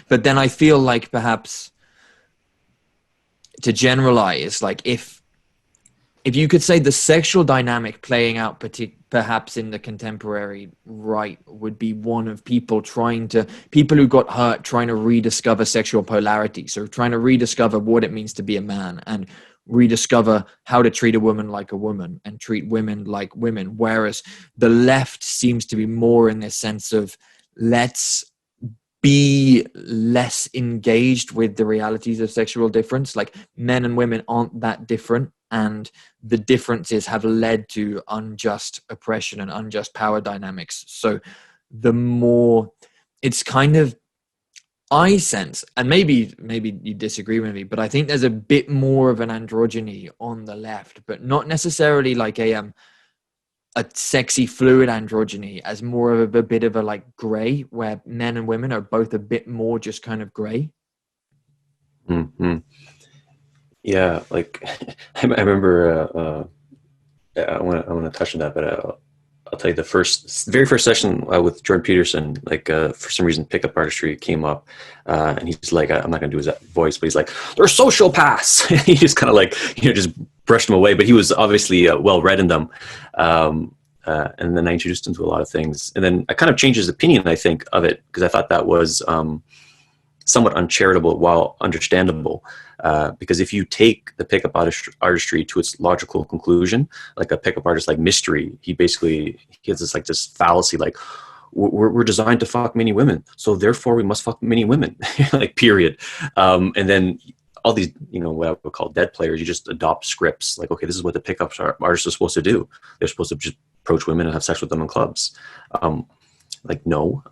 But then I feel like perhaps to generalize, like if you could say the sexual dynamic playing out perhaps in the contemporary right would be one of people who got hurt trying to rediscover sexual polarity. So trying to rediscover what it means to be a man and rediscover how to treat a woman like a woman and treat women like women. Whereas the left seems to be more in this sense of, let's be less engaged with the realities of sexual difference. Like, men and women aren't that different. And the differences have led to unjust oppression and unjust power dynamics. So the more it's kind of, I sense, and maybe you disagree with me, but I think there's a bit more of an androgyny on the left, but not necessarily like a sexy fluid androgyny, as more of a bit of a like gray, where men and women are both a bit more just kind of gray. Mm-hmm. Yeah, like I remember. I want to touch on that, but I'll tell you the very first session with Jordan Peterson. Like for some reason, pickup artistry came up, and he's like, "I'm not going to do his voice," but he's like, "They're sociopaths." He just kind of like just brushed them away, but he was obviously well read in them. And then I introduced him to a lot of things, and then I kind of changed his opinion, I think, of it, because I thought that was somewhat uncharitable while understandable. Because if you take the pickup artistry to its logical conclusion, like a pickup artist like Mystery, he has this fallacy, like, we're designed to fuck many women, so therefore we must fuck many women, like, period. And then all these, what I would call dead players, you just adopt scripts, like, okay, this is what the pickup artists are supposed to do. They're supposed to just approach women and have sex with them in clubs. like, no.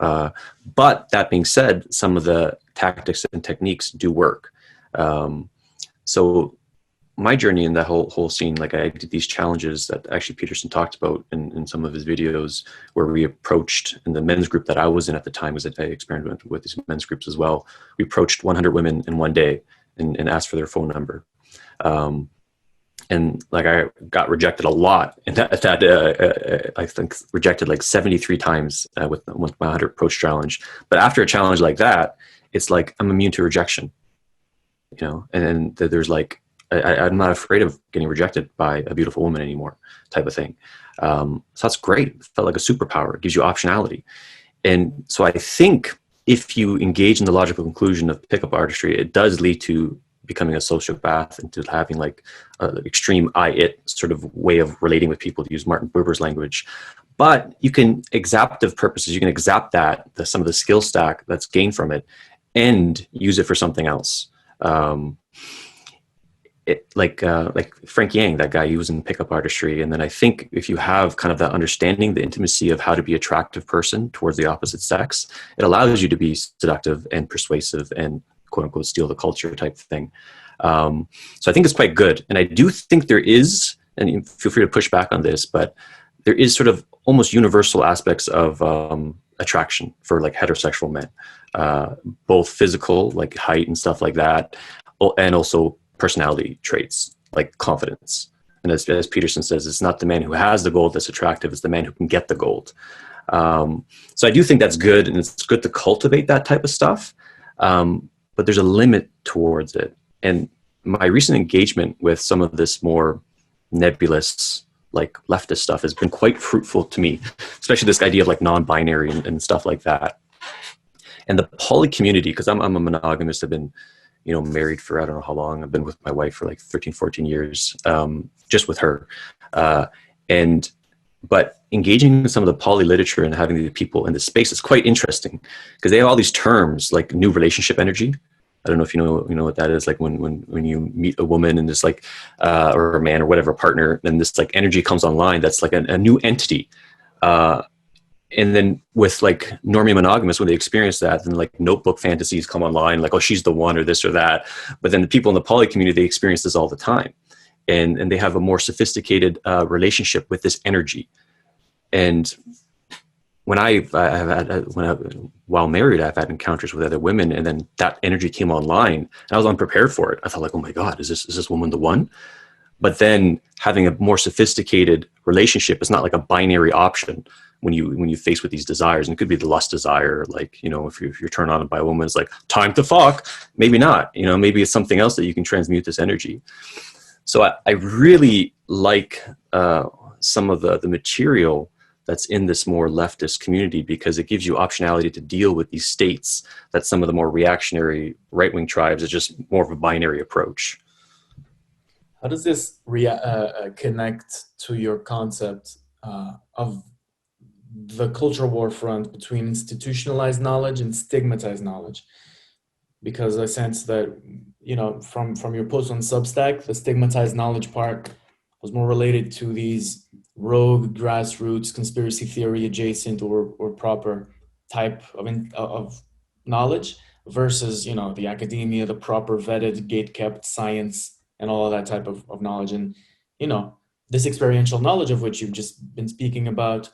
But that being said, some of the tactics and techniques do work. So my journey in that whole scene, like I did these challenges that actually Peterson talked about in some of his videos, where we approached, in the men's group that I was in at the time, was that I experimented with these men's groups as well. We approached 100 women in one day and asked for their phone number. And like I got rejected a lot, and I think rejected like 73 times with my 100 approach challenge. But after a challenge like that, it's like I'm immune to rejection, you know. And then there's like I'm not afraid of getting rejected by a beautiful woman anymore, type of thing. So that's great. It felt like a superpower. It gives you optionality. And so I think if you engage in the logical conclusion of pickup artistry, it does lead to becoming a sociopath and to having like an extreme I-it sort of way of relating with people, to use Martin Buber's language. But you can, exaptive purposes, you can exapt that, some of the skill stack that's gained from it, and use it for something else. Like Frank Yang, that guy, he was in pickup artistry. And then I think if you have kind of that understanding, the intimacy of how to be an attractive person towards the opposite sex, it allows you to be seductive and persuasive and quote unquote steal the culture type thing. So I think it's quite good. And I do think there is, and feel free to push back on this, but there is sort of almost universal aspects of attraction for like heterosexual men, both physical, like height and stuff like that, and also personality traits like confidence. And as Peterson says, it's not the man who has the gold that's attractive, it's the man who can get the gold. So I do think that's good, and it's good to cultivate that type of stuff. But there's a limit towards it. And my recent engagement with some of this more nebulous, like leftist stuff has been quite fruitful to me, especially this idea of like non-binary and stuff like that. And the poly community, because I'm a monogamist, I've been, you know, married for, I don't know how long. I've been with my wife for like 13, 14 years, just with her. But engaging in some of the poly literature and having the people in the space is quite interesting, because they have all these terms like new relationship energy. I don't know if you know what that is. Like when you meet a woman and this like, or a man or whatever partner, then this like energy comes online. That's like a new entity. And then with like normie monogamous, when they experience that, then like notebook fantasies come online, like, oh, she's the one or this or that. But then the people in the poly community, they experience this all the time. And they have a more sophisticated relationship with this energy. And when while married, I've had encounters with other women, and then that energy came online, and I was unprepared for it. I thought like, oh my God, is this woman the one? But then having a more sophisticated relationship is not like a binary option when you face with these desires. And it could be the lust desire, like, you know, if you're turned on by a woman, it's like time to fuck. Maybe not, you know, maybe it's something else that you can transmute this energy. So I really like some of the material that's in this more leftist community, because it gives you optionality to deal with these states that some of the more reactionary right-wing tribes are just more of a binary approach. How does this connect to your concept of the cultural war front between institutionalized knowledge and stigmatized knowledge? Because I sense that, you know, from your post on Substack, the stigmatized knowledge part was more related to these rogue, grassroots, conspiracy theory adjacent or proper type of knowledge, versus, you know, the academia, the proper vetted, gate-kept science, and all of that type of knowledge. And, you know, this experiential knowledge of which you've just been speaking about,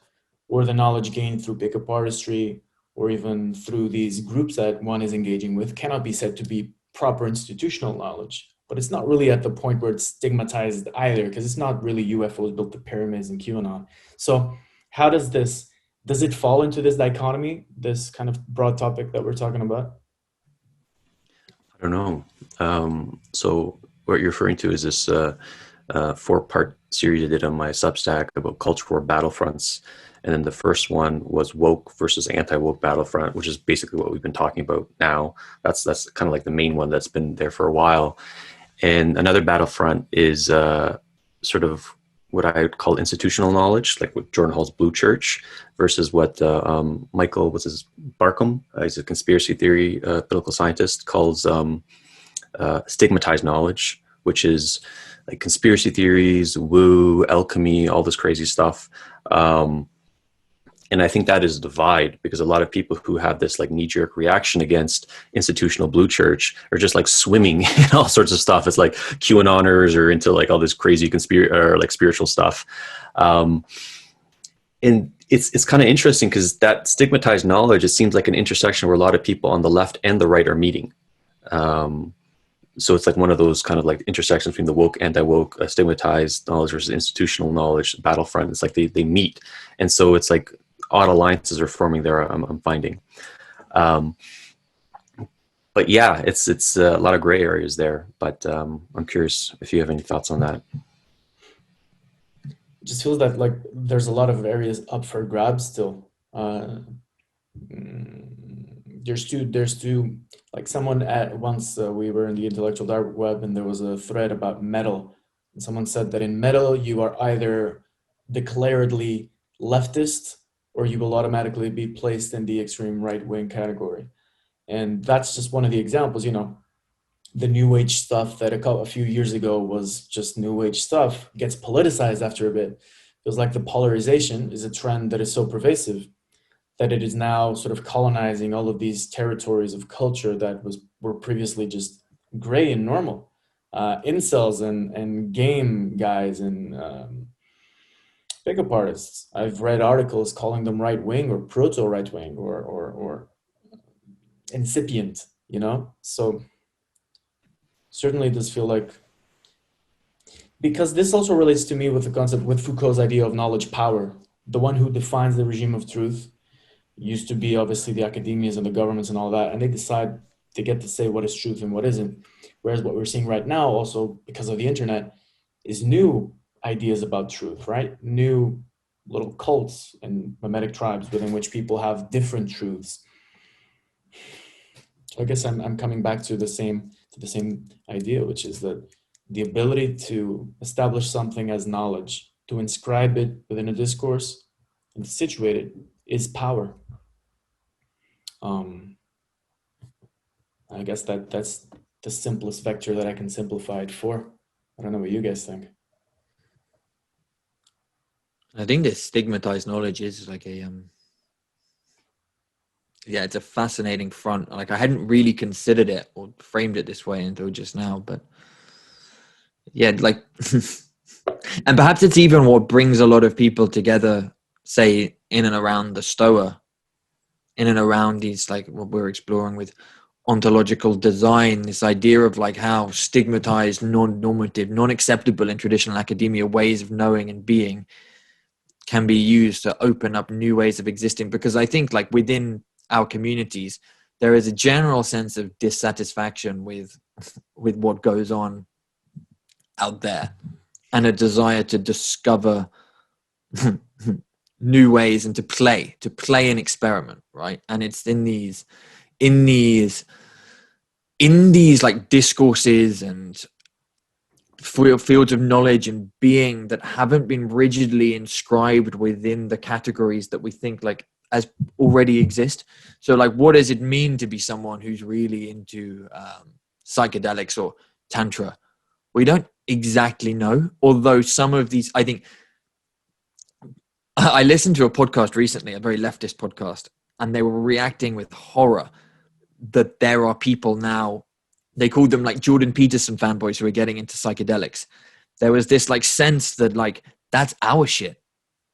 or the knowledge gained through pickup artistry, or even through these groups that one is engaging with, cannot be said to be proper institutional knowledge. But it's not really at the point where it's stigmatized either, because it's not really UFOs built the pyramids and QAnon. So how does it fall into this dichotomy, this kind of broad topic that we're talking about? I don't know. So what you're referring to is this 4-part series I did on my Substack about culture war battlefronts. And then the first one was woke versus anti-woke battlefront, which is basically what we've been talking about now. That's kind of like the main one that's been there for a while. And another battlefront is sort of what I would call institutional knowledge, like what Jordan Hall's Blue Church, versus what Michael, Barkham, he's a conspiracy theory political scientist, calls stigmatized knowledge, which is like conspiracy theories, woo, alchemy, all this crazy stuff. And I think that is a divide, because a lot of people who have this like knee-jerk reaction against institutional blue church are just like swimming in all sorts of stuff. It's like QAnoners or into like all this crazy or like spiritual stuff. And it's kind of interesting because that stigmatized knowledge, it seems like an intersection where a lot of people on the left and the right are meeting. So it's like one of those kind of like intersections between the woke, anti-woke, stigmatized knowledge versus institutional knowledge battlefront. It's like they meet. And so it's like odd alliances are forming there, I'm finding. But yeah, it's a lot of gray areas there. But I'm curious if you have any thoughts on that. It just feels that like there's a lot of areas up for grabs still. There's two like someone at once we were in the intellectual dark web and there was a thread about metal, and someone said that in metal you are either declaredly leftist or you will automatically be placed in the extreme right wing category. And that's just one of the examples. The new age stuff that a few years ago was just new age stuff gets politicized after a bit. Feels like the polarization is a trend that is so pervasive that it is now sort of colonizing all of these territories of culture that were previously just gray and normal. Incels and game guys and pickup artists. I've read articles calling them right wing or proto right wing or incipient, So certainly it does feel like, because this also relates to me with the concept, with Foucault's idea of knowledge power. The one who defines the regime of truth used to be obviously the academias and the governments and all that, and they decide they get to say what is truth and what isn't. Whereas what we're seeing right now, also because of the internet, is new ideas about truth, right? New little cults and memetic tribes within which people have different truths. So I guess I'm coming back to the same idea, which is that the ability to establish something as knowledge, to inscribe it within a discourse and to situate it, is power. I guess that's the simplest vector that I can simplify it for. I don't know what you guys think. I think this stigmatized knowledge is like it's a fascinating front. Like I hadn't really considered it or framed it this way until just now, but yeah, like, and perhaps it's even what brings a lot of people together, say in and around the Stoa, in and around these, like what we're exploring with ontological design, this idea of like how stigmatized, non-normative, non-acceptable in traditional academia ways of knowing and being can be used to open up new ways of existing. Because I think like within our communities, there is a general sense of dissatisfaction with what goes on out there, and a desire to discover new ways and to play and experiment, right? And it's in these like discourses and fields of knowledge and being that haven't been rigidly inscribed within the categories that we think like as already exist. So like, what does it mean to be someone who's really into psychedelics or tantra? We don't exactly know, although some of these, I think, I listened to a podcast recently, a very leftist podcast, and they were reacting with horror that there are people now, they called them like Jordan Peterson fanboys who are getting into psychedelics. There was this like sense that like, that's our shit,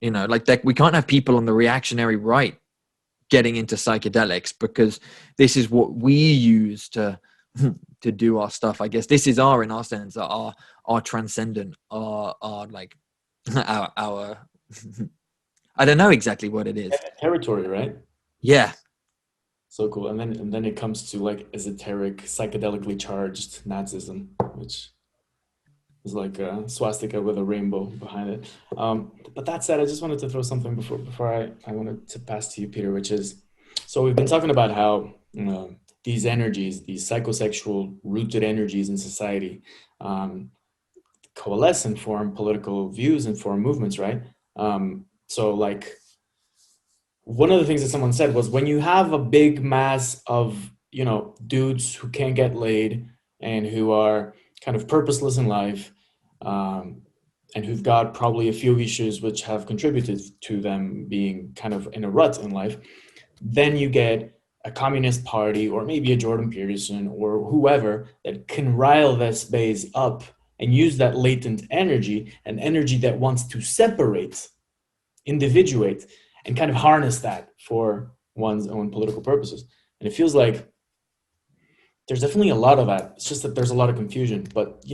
like that we can't have people on the reactionary right getting into psychedelics because this is what we use to do our stuff. I guess this is in our sense, our transcendent, our like our I don't know exactly what it is. Territory, right? Yeah. So cool. And then it comes to like esoteric, psychedelically charged Nazism, which is like a swastika with a rainbow behind it. But that said, I just wanted to throw something before I wanted to pass to you, Peter, which is, so we've been talking about how these energies, these psychosexual rooted energies in society, coalesce and form political views and form movements, right? So like, one of the things that someone said was, when you have a big mass of, dudes who can't get laid and who are kind of purposeless in life, and who've got probably a few issues which have contributed to them being kind of in a rut in life. Then you get a communist party or maybe a Jordan Peterson or whoever that can rile this base up and use that latent energy, an energy that wants to separate, individuate, and kind of harness that for one's own political purposes. And it feels like there's definitely a lot of that. It's just that there's a lot of confusion, but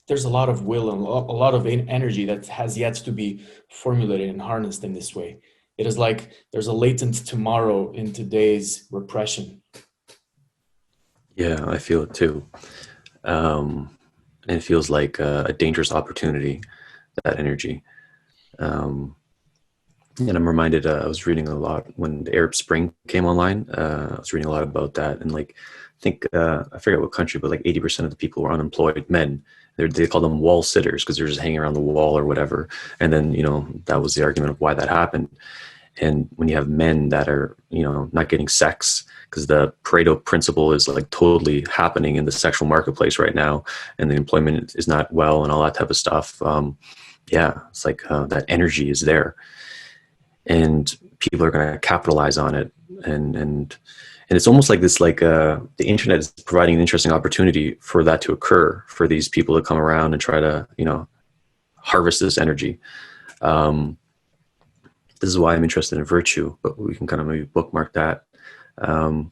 there's a lot of will and a lot of energy that has yet to be formulated and harnessed in this way. It is like there's a latent tomorrow in today's repression. Yeah, I feel it too. And it feels like a dangerous opportunity, that energy. And I'm reminded, I was reading a lot when the Arab Spring came online. I was reading a lot about that. And like, I think, I forget what country, but like 80% of the people were unemployed men. They call them wall sitters because they're just hanging around the wall or whatever. And then, that was the argument of why that happened. And when you have men that are, not getting sex, because the Pareto principle is like totally happening in the sexual marketplace right now, and the employment is not well and all that type of stuff. It's like that energy is there, and people are going to capitalize on it. And it's almost like this, like the internet is providing an interesting opportunity for that to occur, for these people to come around and try to, harvest this energy. This is why I'm interested in virtue, but we can kind of maybe bookmark that. But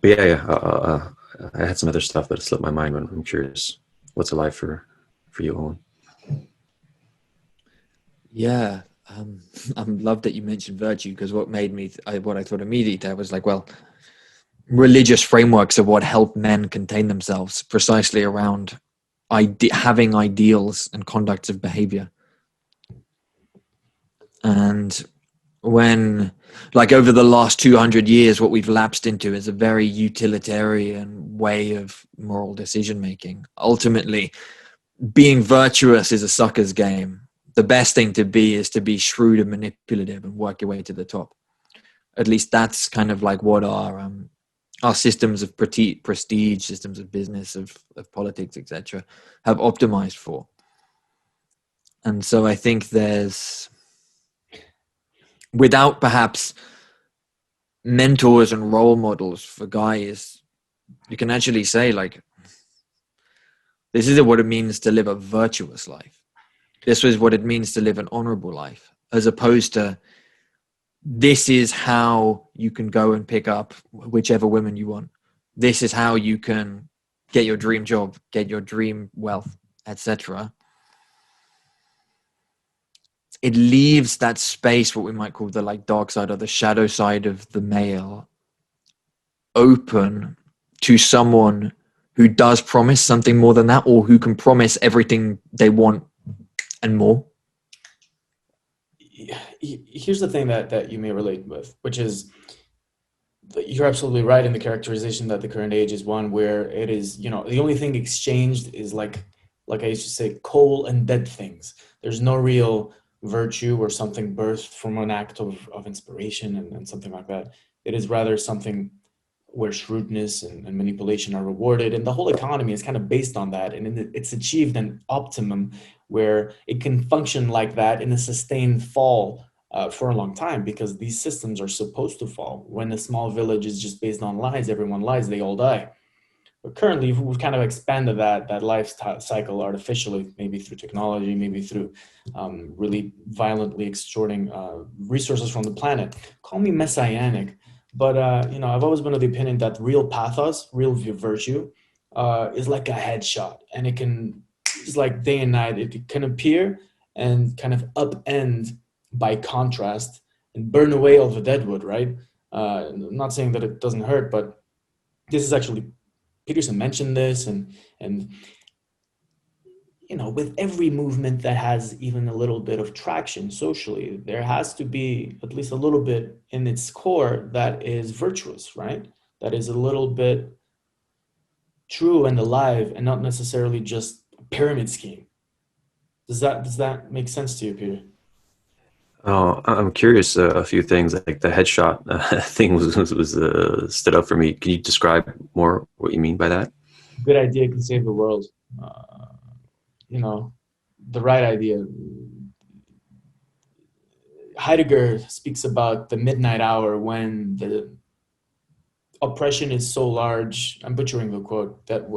I had some other stuff, but it slipped my mind. When I'm curious, what's alive for you, Owen? Yeah, I'm love that you mentioned virtue, because what made me, what I thought immediately, I was like, well, religious frameworks are what help men contain themselves, precisely around having ideals and conducts of behavior. And when, like, over the last 200 years, what we've lapsed into is a very utilitarian way of moral decision making. Ultimately, being virtuous is a sucker's game. The best thing to be is to be shrewd and manipulative and work your way to the top. At least that's kind of like what our systems of prestige, systems of business, of politics, etc., have optimized for. And so I think there's, without perhaps mentors and role models for guys, you can actually say, like, this is what it means to live a virtuous life. This is what it means to live an honorable life, as opposed to, this is how you can go and pick up whichever women you want. This is how you can get your dream job, get your dream wealth, etc. It leaves that space, what we might call the like dark side or the shadow side of the male, open to someone who does promise something more than that, or who can promise everything they want and more. Here's the thing that you may relate with, which is, you're absolutely right in the characterization that the current age is one where it is, the only thing exchanged is like I used to say, coal and dead things. There's no real virtue or something birthed from an act of inspiration and something like that. It is rather something where shrewdness and manipulation are rewarded, and the whole economy is kind of based on that, and it's achieved an optimum where it can function like that in a sustained fall for a long time, because these systems are supposed to fall. When a small village is just based on lies, everyone lies, they all die. But currently, we've kind of expanded that life cycle artificially, maybe through technology, maybe through really violently extorting resources from the planet. Call me messianic, but I've always been of the opinion that real pathos, real virtue, is like a headshot, and it can, it's like day and night. It can appear and kind of upend by contrast and burn away all the deadwood, right? I'm not saying that it doesn't hurt, but this is actually, Peterson mentioned this, and with every movement that has even a little bit of traction socially, there has to be at least a little bit in its core that is virtuous, right? That is a little bit true and alive, and not necessarily just a pyramid scheme. Does that make sense to you, Peter? Oh, I'm curious. A few things, like the headshot thing was stood out for me. Can you describe more what you mean by that? Good idea can save the world. the right idea. Heidegger speaks about the midnight hour when the oppression is so large. I'm butchering the quote, that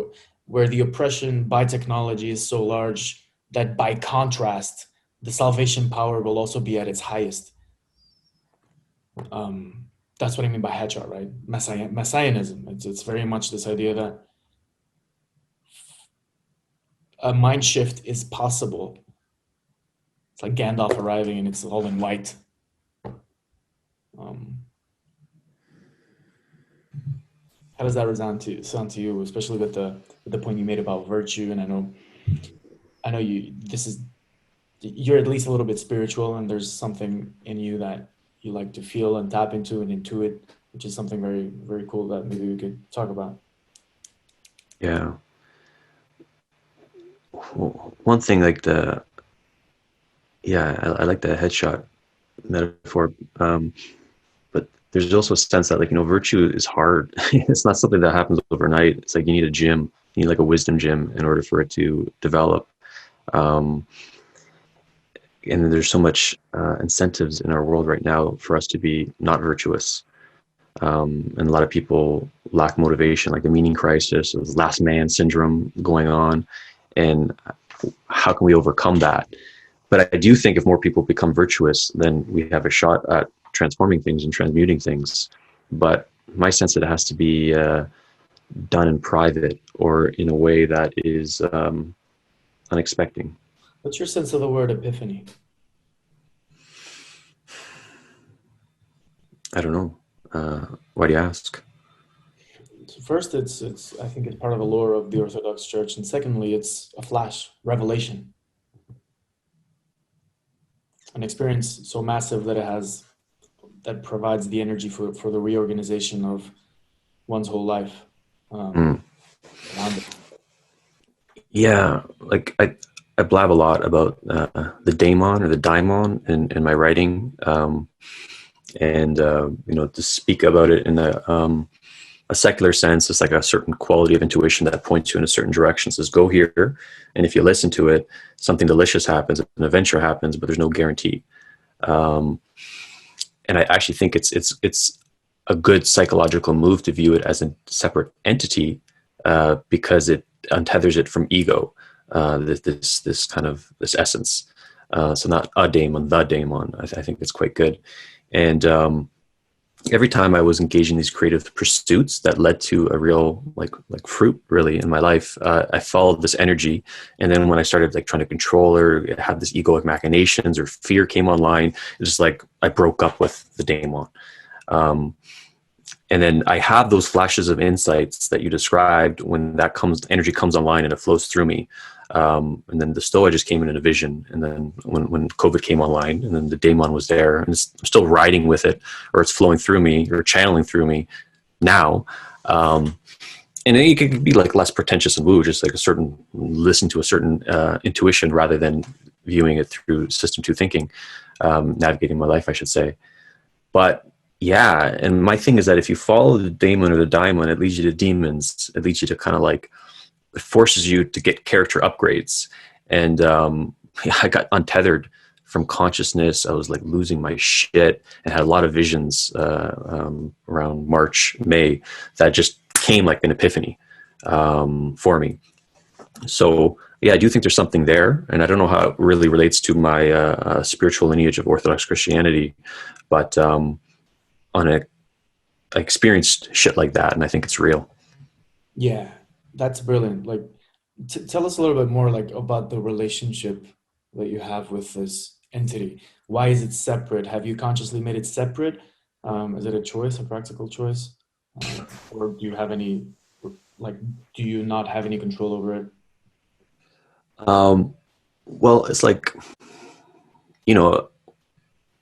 where the oppression by technology is so large that by contrast, the salvation power will also be at its highest. That's what I mean by headshot, right? Messianism. It's very much this idea that a mind shift is possible. It's like Gandalf arriving and it's all in white. How does that sound to you, especially with the point you made about virtue? And I know you're at least a little bit spiritual, and there's something in you that you like to feel and tap into and intuit, which is something very, very cool that maybe we could talk about. Yeah. One thing, like I like the headshot metaphor, but there's also a sense that, like, virtue is hard. It's not something that happens overnight. It's like you need a gym, you need like a wisdom gym in order for it to develop. And there's so much incentives in our world right now for us to be not virtuous. And a lot of people lack motivation, like the meaning crisis, or the last man syndrome going on. And how can we overcome that? But I do think if more people become virtuous, then we have a shot at transforming things and transmuting things. But my sense that it has to be done in private or in a way that is unexpected. What's your sense of the word epiphany? I don't know. Why do you ask? First, it's I think it's part of the lore of the Orthodox Church, and secondly, it's a flash, revelation, an experience so massive that provides the energy for the reorganization of one's whole life. Yeah, like I blab a lot about the Daemon or the Daemon in my writing, and to speak about it in a secular sense, it's like a certain quality of intuition that points you in a certain direction. It says, go here, and if you listen to it, something delicious happens, an adventure happens, but there's no guarantee. And I actually think it's a good psychological move to view it as a separate entity, because it untethers it from ego, this kind of this essence. So not a daemon, the daemon. I think it's quite good. And every time I was engaged in these creative pursuits that led to a real like fruit really in my life, I followed this energy. And then when I started like trying to control or have this egoic machinations or fear came online, it was just like I broke up with the daemon. And then I have those flashes of insights that you described when that energy comes online and it flows through me. And then the Stoa just came in a vision. And then when COVID came online, and then the Daemon was there, and I'm still riding with it, or it's flowing through me or channeling through me now. And it could be like less pretentious and woo, just like listen to a certain intuition rather than viewing it through system 2 thinking, navigating my life, I should say. But yeah, and my thing is that if you follow the Daemon or the Daemon, it leads you to demons. It leads you to kind of like, it forces you to get character upgrades. And I got untethered from consciousness. I was like losing my shit and had a lot of visions around March, May that just came like an epiphany for me. So yeah, I do think there's something there. And I don't know how it really relates to my spiritual lineage of Orthodox Christianity, but I experienced shit like that, and I think it's real. Yeah, that's brilliant. Like, tell us a little bit more like about the relationship that you have with this entity. Why is it separate? Have you consciously made it separate? Is it a choice, a practical choice? Or do you have any, do you not have any control over it? Well, it's like,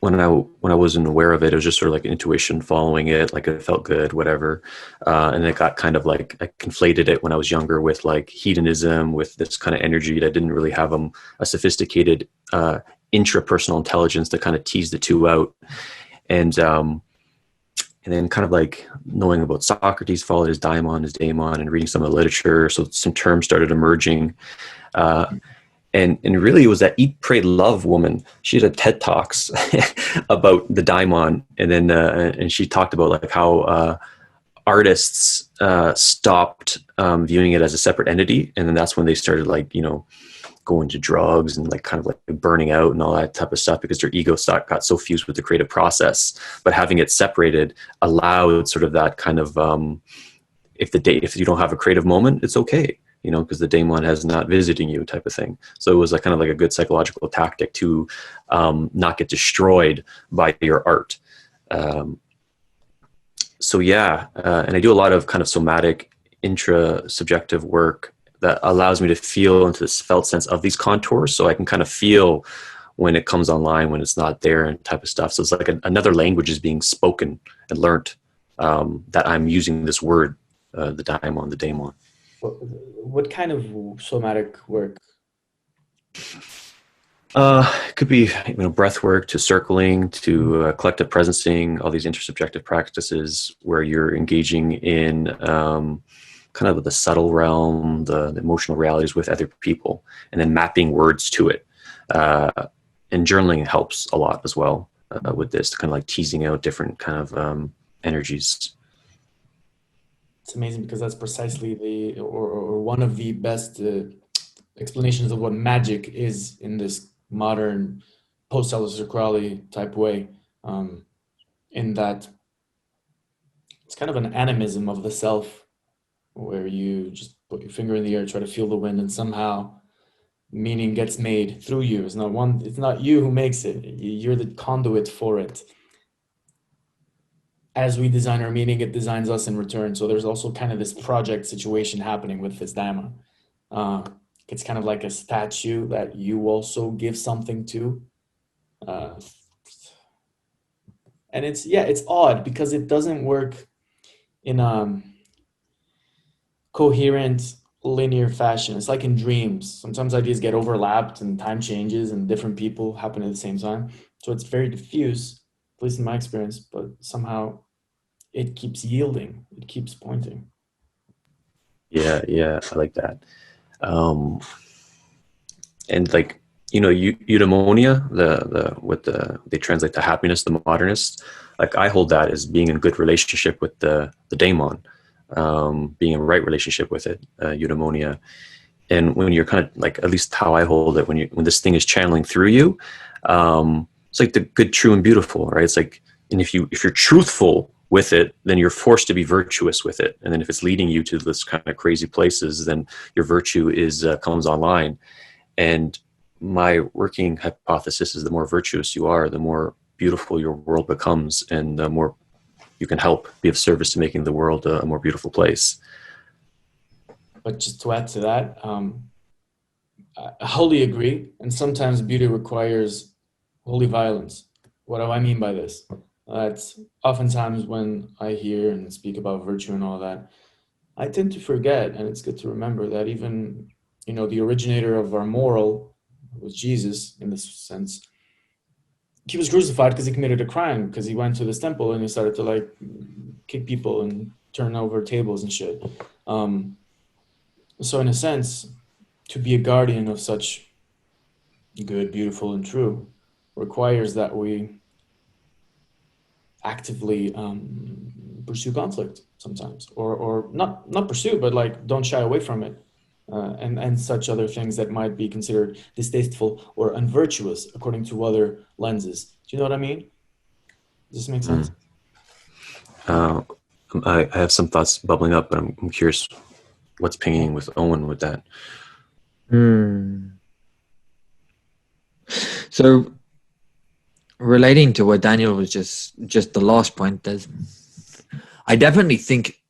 when I wasn't aware of it, it was just sort of like intuition following it, like it felt good, whatever. And it got kind of like, I conflated it when I was younger with like hedonism, with this kind of energy that didn't really have a sophisticated intrapersonal intelligence to kind of tease the two out. And then kind of like knowing about Socrates, followed his Daemon, and reading some of the literature. So some terms started emerging. And really, it was that Eat, Pray, Love woman. She had a TED Talks about the Daemon, and then and she talked about like how artists stopped viewing it as a separate entity, and then that's when they started like going to drugs and like kind of like burning out and all that type of stuff because their ego got so fused with the creative process. But having it separated allowed sort of that kind of if you don't have a creative moment, it's okay, because the Daemon has not visiting you type of thing. So it was like kind of like a good psychological tactic to not get destroyed by your art. So yeah, and I do a lot of kind of somatic intra-subjective work that allows me to feel into this felt sense of these contours, so I can kind of feel when it comes online, when it's not there, and type of stuff. So it's like another language is being spoken and learned, that I'm using this word, the Daemon. What kind of somatic work? It could be breath work to circling to collective presencing, all these intersubjective practices where you're engaging in kind of the subtle realm, the emotional realities with other people, and then mapping words to it. And journaling helps a lot as well with this, kind of like teasing out different kind of energies. It's amazing because that's precisely or one of the best explanations of what magic is in this modern post-Aleister Crowley type way, in that it's kind of an animism of the self, where you just put your finger in the air, try to feel the wind, and somehow meaning gets made through you. It's not you who makes it. You're the conduit for it. As we design our meaning, it designs us in return. So there's also kind of this project situation happening with this Daemon. It's kind of like a statue that you also give something to. And it's odd because it doesn't work in coherent, linear fashion. It's like in dreams. Sometimes ideas get overlapped and time changes and different people happen at the same time. So it's very diffuse, at least in my experience, but somehow it keeps yielding. It keeps pointing. Yeah, I like that. And like, eudaimonia, they translate to happiness, the modernists. Like I hold that as being in good relationship with the Daemon, being in right relationship with it, eudaimonia. And when you're kind of like, at least how I hold it, when this thing is channeling through you, it's like the good, true, and beautiful, right? It's like, and if you're truthful with it, then you're forced to be virtuous with it. And then if it's leading you to this kind of crazy places, then your virtue comes online. And my working hypothesis is the more virtuous you are, the more beautiful your world becomes, and the more you can help be of service to making the world a more beautiful place. But just to add to that, I wholly agree. And sometimes beauty requires holy violence. What do I mean by this? That's oftentimes when I hear and speak about virtue and all that, I tend to forget, and it's good to remember that even, the originator of our moral was Jesus in this sense. He was crucified because he committed a crime, because he went to this temple and he started to like kick people and turn over tables and shit. So in a sense, to be a guardian of such good, beautiful, and true requires that we actively pursue conflict sometimes, or not pursue, but like don't shy away from it, and such other things that might be considered distasteful or unvirtuous according to other lenses. Do you know what I mean? Does this make sense? I have some thoughts bubbling up, but I'm curious what's pinging with Owen with that. So relating to what Daniel was just the last point, I definitely think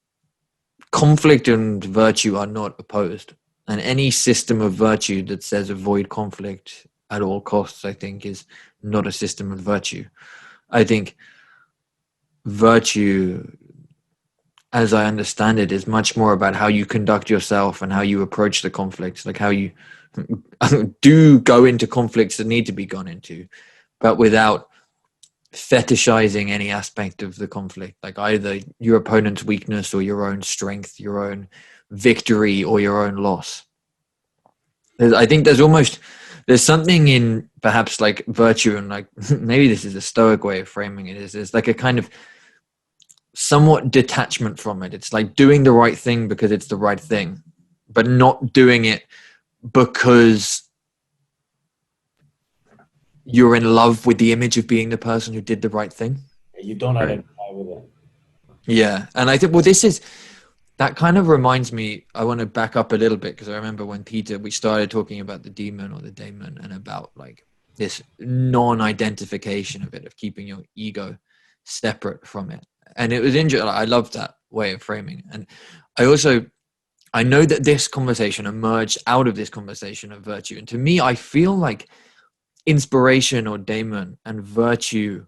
conflict and virtue are not opposed, and any system of virtue that says avoid conflict at all costs, I think, is not a system of virtue. I think virtue, as I understand it, is much more about how you conduct yourself and how you approach the conflicts, like how you do go into conflicts that need to be gone into, but without fetishizing any aspect of the conflict, like either your opponent's weakness or your own strength, your own victory or your own loss. I think there's something in perhaps like virtue, and like maybe this is a Stoic way of framing it, is like a kind of somewhat detachment from it. It's like doing the right thing because it's the right thing, but not doing it because you're in love with the image of being the person who did the right thing. You don't identify with it. Yeah. And I think, well, that kind of reminds me, I want to back up a little bit, because I remember when we started talking about the demon or the daemon, and about like this non-identification of it, of keeping your ego separate from it. And it was interesting. I love that way of framing. And I know that this conversation emerged out of this conversation of virtue. And to me, I feel like inspiration or daemon and virtue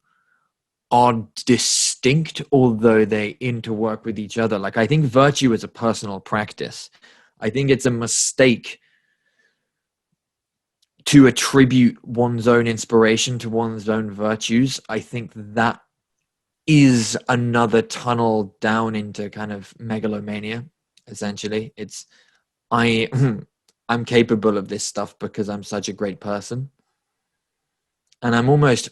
are distinct, although they interwork with each other. Like, I think virtue is a personal practice. I think it's a mistake to attribute one's own inspiration to one's own virtues. I think that is another tunnel down into kind of megalomania, essentially. It's, I'm capable of this stuff because I'm such a great person. And I'm almost,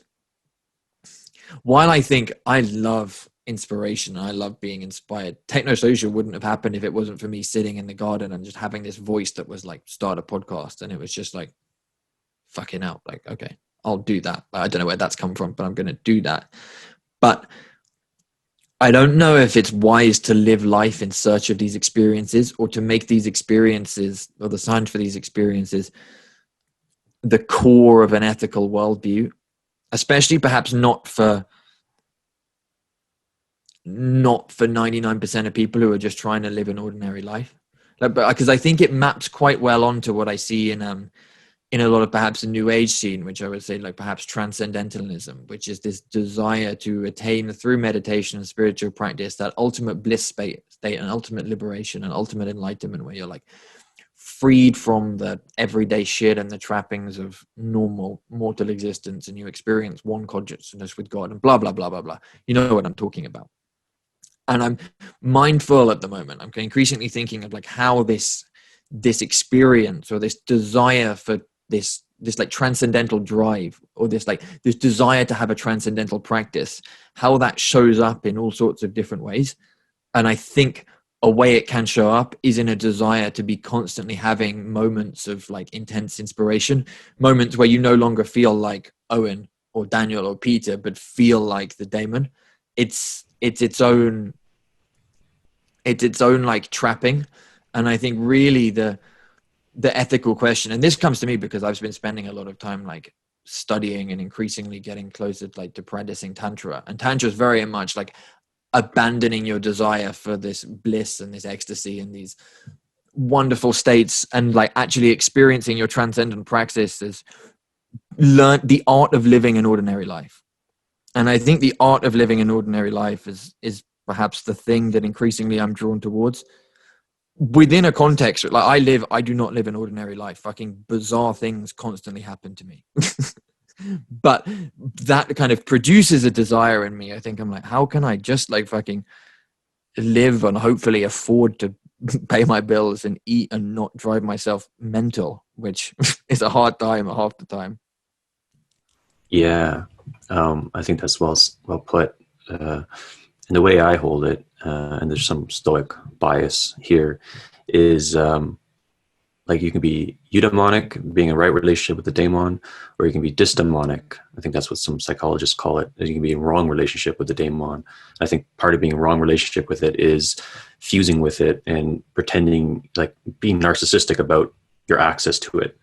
while I think I love inspiration, I love being inspired, Technosocial wouldn't have happened if it wasn't for me sitting in the garden and just having this voice that was like, start a podcast. And it was just like, fucking out, like, okay, I'll do that. I don't know where that's come from, but I'm going to do that. But I don't know if it's wise to live life in search of these experiences, or to make these experiences, or the signs for these experiences, the core of an ethical worldview. Especially perhaps not for 99% of people who are just trying to live an ordinary life. Like, because I think it maps quite well onto what I see in a lot of perhaps the new age scene, which I would say like perhaps transcendentalism, which is this desire to attain through meditation and spiritual practice that ultimate bliss state and ultimate liberation and ultimate enlightenment, where you're like freed from the everyday shit and the trappings of normal mortal existence, and you experience one consciousness with God and blah, blah, blah, blah, blah. You know what I'm talking about. And I'm mindful at the moment. I'm increasingly thinking of like how this experience, or this desire for this like transcendental drive, or this desire to have a transcendental practice, how that shows up in all sorts of different ways. And I think a way it can show up is in a desire to be constantly having moments of like intense inspiration, moments where you no longer feel like Owen or Daniel or Peter, but feel like the daemon. It's its own like trapping. And I think really the ethical question, and this comes to me because I've been spending a lot of time like studying and increasingly getting closer like to practicing Tantra. And Tantra is very much like abandoning your desire for this bliss and this ecstasy and these wonderful states, and like actually experiencing your transcendent practice is learn the art of living an ordinary life. And I think the art of living an ordinary life is perhaps the thing that increasingly I'm drawn towards within a context. Like I do not live an ordinary life. Fucking bizarre things constantly happen to me. But that kind of produces a desire in me. I think I'm like, how can I just like fucking live and hopefully afford to pay my bills and eat and not drive myself mental, which is a hard time half the time. Yeah, I think that's well put. And the way I hold it, and there's some Stoic bias here, is like you can be eudaimonic, being in a right relationship with the daemon, or you can be dysdaimonic. I think that's what some psychologists call it. You can be in wrong relationship with the daemon. I think part of being in wrong relationship with it is fusing with it and pretending, like being narcissistic about your access to it.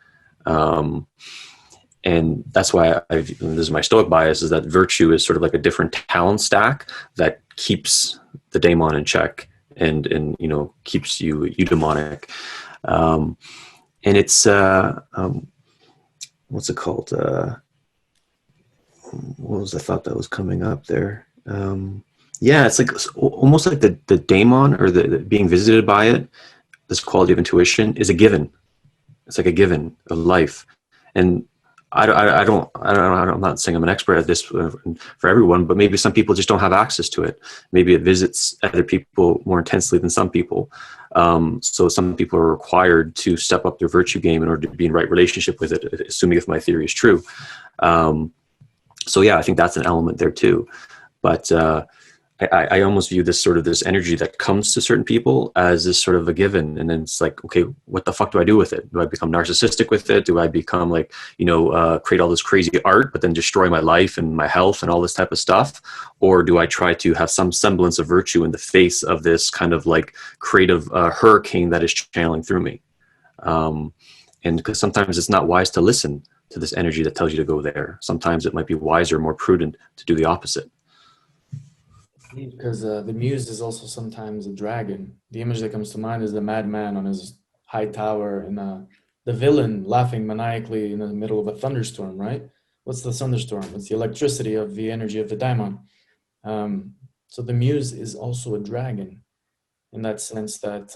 And that's why this is my Stoic bias, is that virtue is sort of like a different talent stack that keeps the daemon in check and keeps you eudaimonic. And it's what's it called? What was the thought that was coming up there? Yeah, it's like almost like the daemon, or the being visited by it. This quality of intuition is a given. It's like a given of life, and I'm not saying I'm an expert at this for everyone, but maybe some people just don't have access to it. Maybe it visits other people more intensely than some people. So some people are required to step up their virtue game in order to be in right relationship with it, assuming if my theory is true. So yeah, I think that's an element there too. But I almost view this energy that comes to certain people as this sort of a given. And then it's like, okay, what the fuck do I do with it? Do I become narcissistic with it? Do I become like, create all this crazy art, but then destroy my life and my health and all this type of stuff? Or do I try to have some semblance of virtue in the face of this kind of like creative hurricane that is channeling through me? And because sometimes it's not wise to listen to this energy that tells you to go there. Sometimes it might be wiser, more prudent to do the opposite. Because the muse is also sometimes a dragon. The image that comes to mind is the madman on his high tower and the villain laughing maniacally in the middle of a thunderstorm, right? What's the thunderstorm? It's the electricity of the energy of the Daemon. So the muse is also a dragon in that sense that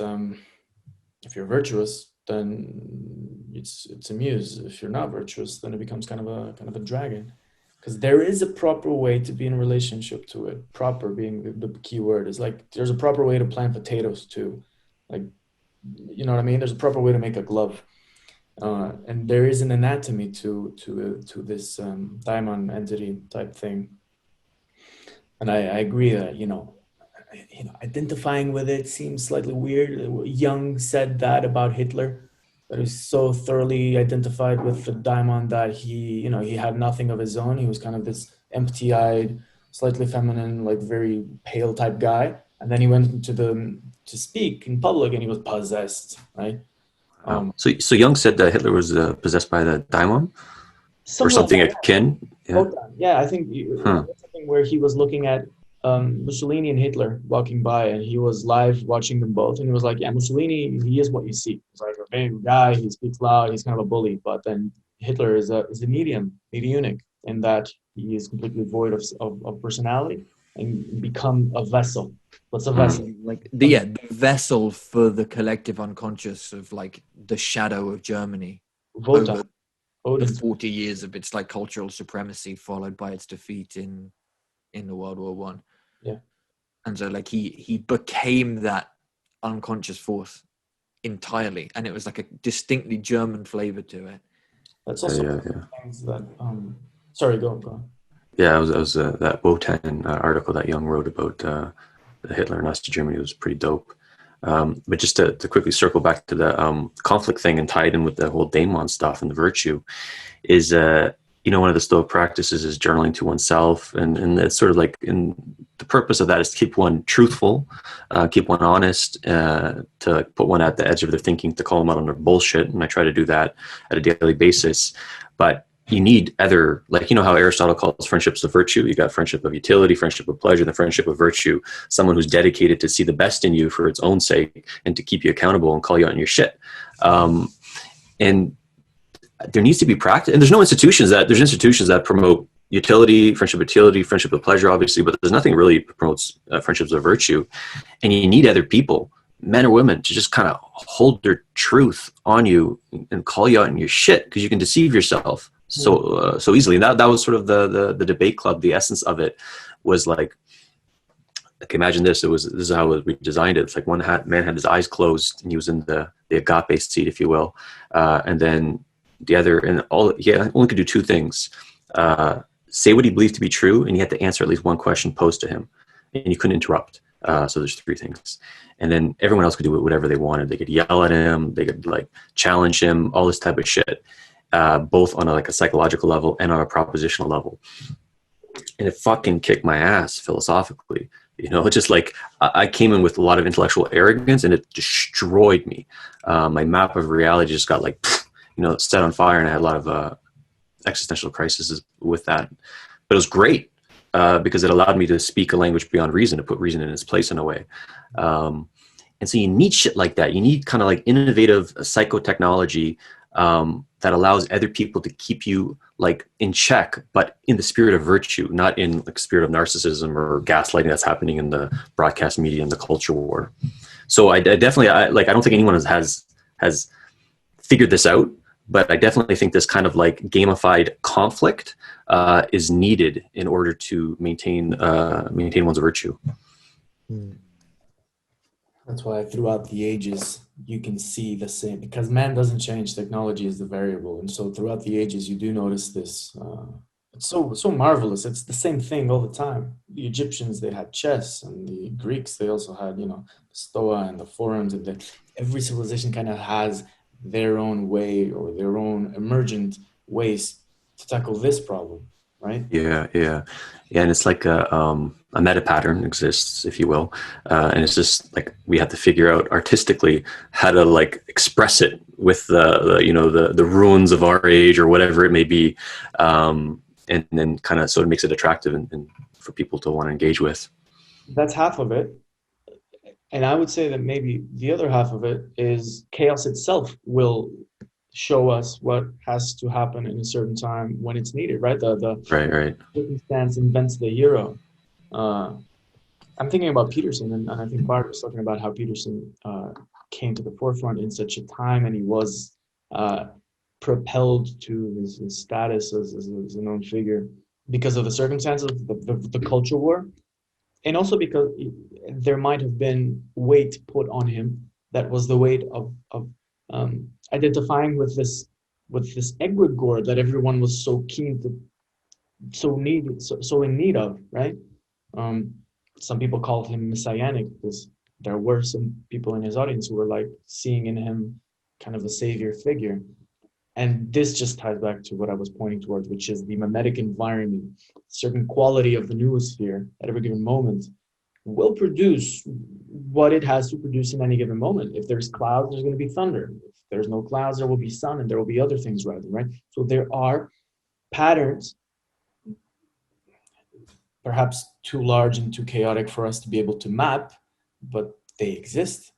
if you're virtuous, then it's a muse. If you're not virtuous, then it becomes kind of a dragon. Because there is a proper way to be in a relationship to it. Proper being the key word. Is like there's a proper way to plant potatoes too. Like, you know what I mean? There's a proper way to make a glove. And there is an anatomy to this Daemon entity type thing. And I agree that, identifying with it seems slightly weird. Jung said that about Hitler. That he's so thoroughly identified with the Daemon that he had nothing of his own. He was kind of this empty-eyed, slightly feminine, like very pale type guy. And then he went to speak in public, and he was possessed, right? So Jung said that Hitler was possessed by the Daemon, or something akin. Yeah, I think something where he was looking at Mussolini and Hitler walking by, and he was live watching them both, and he was like, yeah, Mussolini, he is what you see. He's like a big guy, he speaks loud, he's kind of a bully. But then Hitler is a mediunic, in that he is completely void of personality and become a vessel. What's a vessel? Like the vessel for the collective unconscious of like the shadow of Germany over the 40 years of its like cultural supremacy, followed by its defeat in the World War One. Yeah. And so like he became that unconscious force entirely, and it was like a distinctly German flavor to it. That's also things that sorry, go on. Yeah, it was that Wotan article that Jung wrote about the Hitler and Nazi Germany was pretty dope. But just to quickly circle back to the conflict thing and tie it in with the whole Daemon stuff and the virtue is one of the Stoic practices is journaling to oneself, and it's sort of like, in the purpose of that is to keep one truthful, keep one honest, to put one at the edge of their thinking, to call them out on their bullshit. And I try to do that at a daily basis. But you need other, like, how Aristotle calls friendships of virtue. You got friendship of utility, friendship of pleasure, the friendship of virtue. Someone who's dedicated to see the best in you for its own sake and to keep you accountable and call you out on your shit. And there needs to be practice, and there's institutions that promote utility, friendship of pleasure, obviously, but there's nothing really promotes friendships of virtue. And you need other people, men or women, to just kind of hold their truth on you and call you out in your shit, because you can deceive yourself so easily. And that was sort of the debate club. The essence of it was like imagine this. This is how we designed it. It's like one man had his eyes closed and he was in the agape seat, if you will, and then the other, and only could do two things: say what he believed to be true, and he had to answer at least one question posed to him, and you couldn't interrupt. So there's three things, and then everyone else could do whatever they wanted. They could yell at him, they could like challenge him, all this type of shit, both on a psychological level and on a propositional level. And it fucking kicked my ass philosophically. Just like I came in with a lot of intellectual arrogance, and it destroyed me. My map of reality just got set on fire, and I had a lot of existential crises with that. But it was great because it allowed me to speak a language beyond reason, to put reason in its place in a way. And so you need shit like that. You need kind of like innovative psychotechnology that allows other people to keep you like in check, but in the spirit of virtue, not in the spirit of narcissism or gaslighting that's happening in the broadcast media and the culture war. So I definitely, I don't think anyone has figured this out, but I definitely think this kind of like gamified conflict is needed in order to maintain one's virtue. That's why throughout the ages you can see the same, because man doesn't change, technology is the variable, and so throughout the ages you do notice this. It's so marvelous. It's the same thing all the time. The Egyptians, they had chess, and the Greeks, they also had, Stoa and the forums, and every civilization kind of has their own way or their own emergent ways to tackle this problem, right? Yeah, and it's like a meta pattern exists, if you will, and it's just like we have to figure out artistically how to like express it with the ruins of our age or whatever it may be, and then kind of sort of makes it attractive and for people to want to engage with. That's half of it. And I would say that maybe the other half of it is chaos itself will show us what has to happen in a certain time when it's needed, right? The Right. circumstance invents the hero. I'm thinking about Peterson, and I think Bart was talking about how Peterson came to the forefront in such a time, and he was propelled to his status as a known figure because of the circumstances, the culture war, and also because there might have been weight put on him that was the weight of identifying with this egregore that everyone was so keen to, so in need of, right? Some people called him messianic because there were some people in his audience who were like seeing in him kind of a savior figure. And this just ties back to what I was pointing towards, which is the memetic environment. Certain quality of the noosphere at every given moment will produce what it has to produce in any given moment. If there's clouds, there's going to be thunder. If there's no clouds, there will be sun, and there will be other things rising, right? So there are patterns, perhaps too large and too chaotic for us to be able to map, but they exist.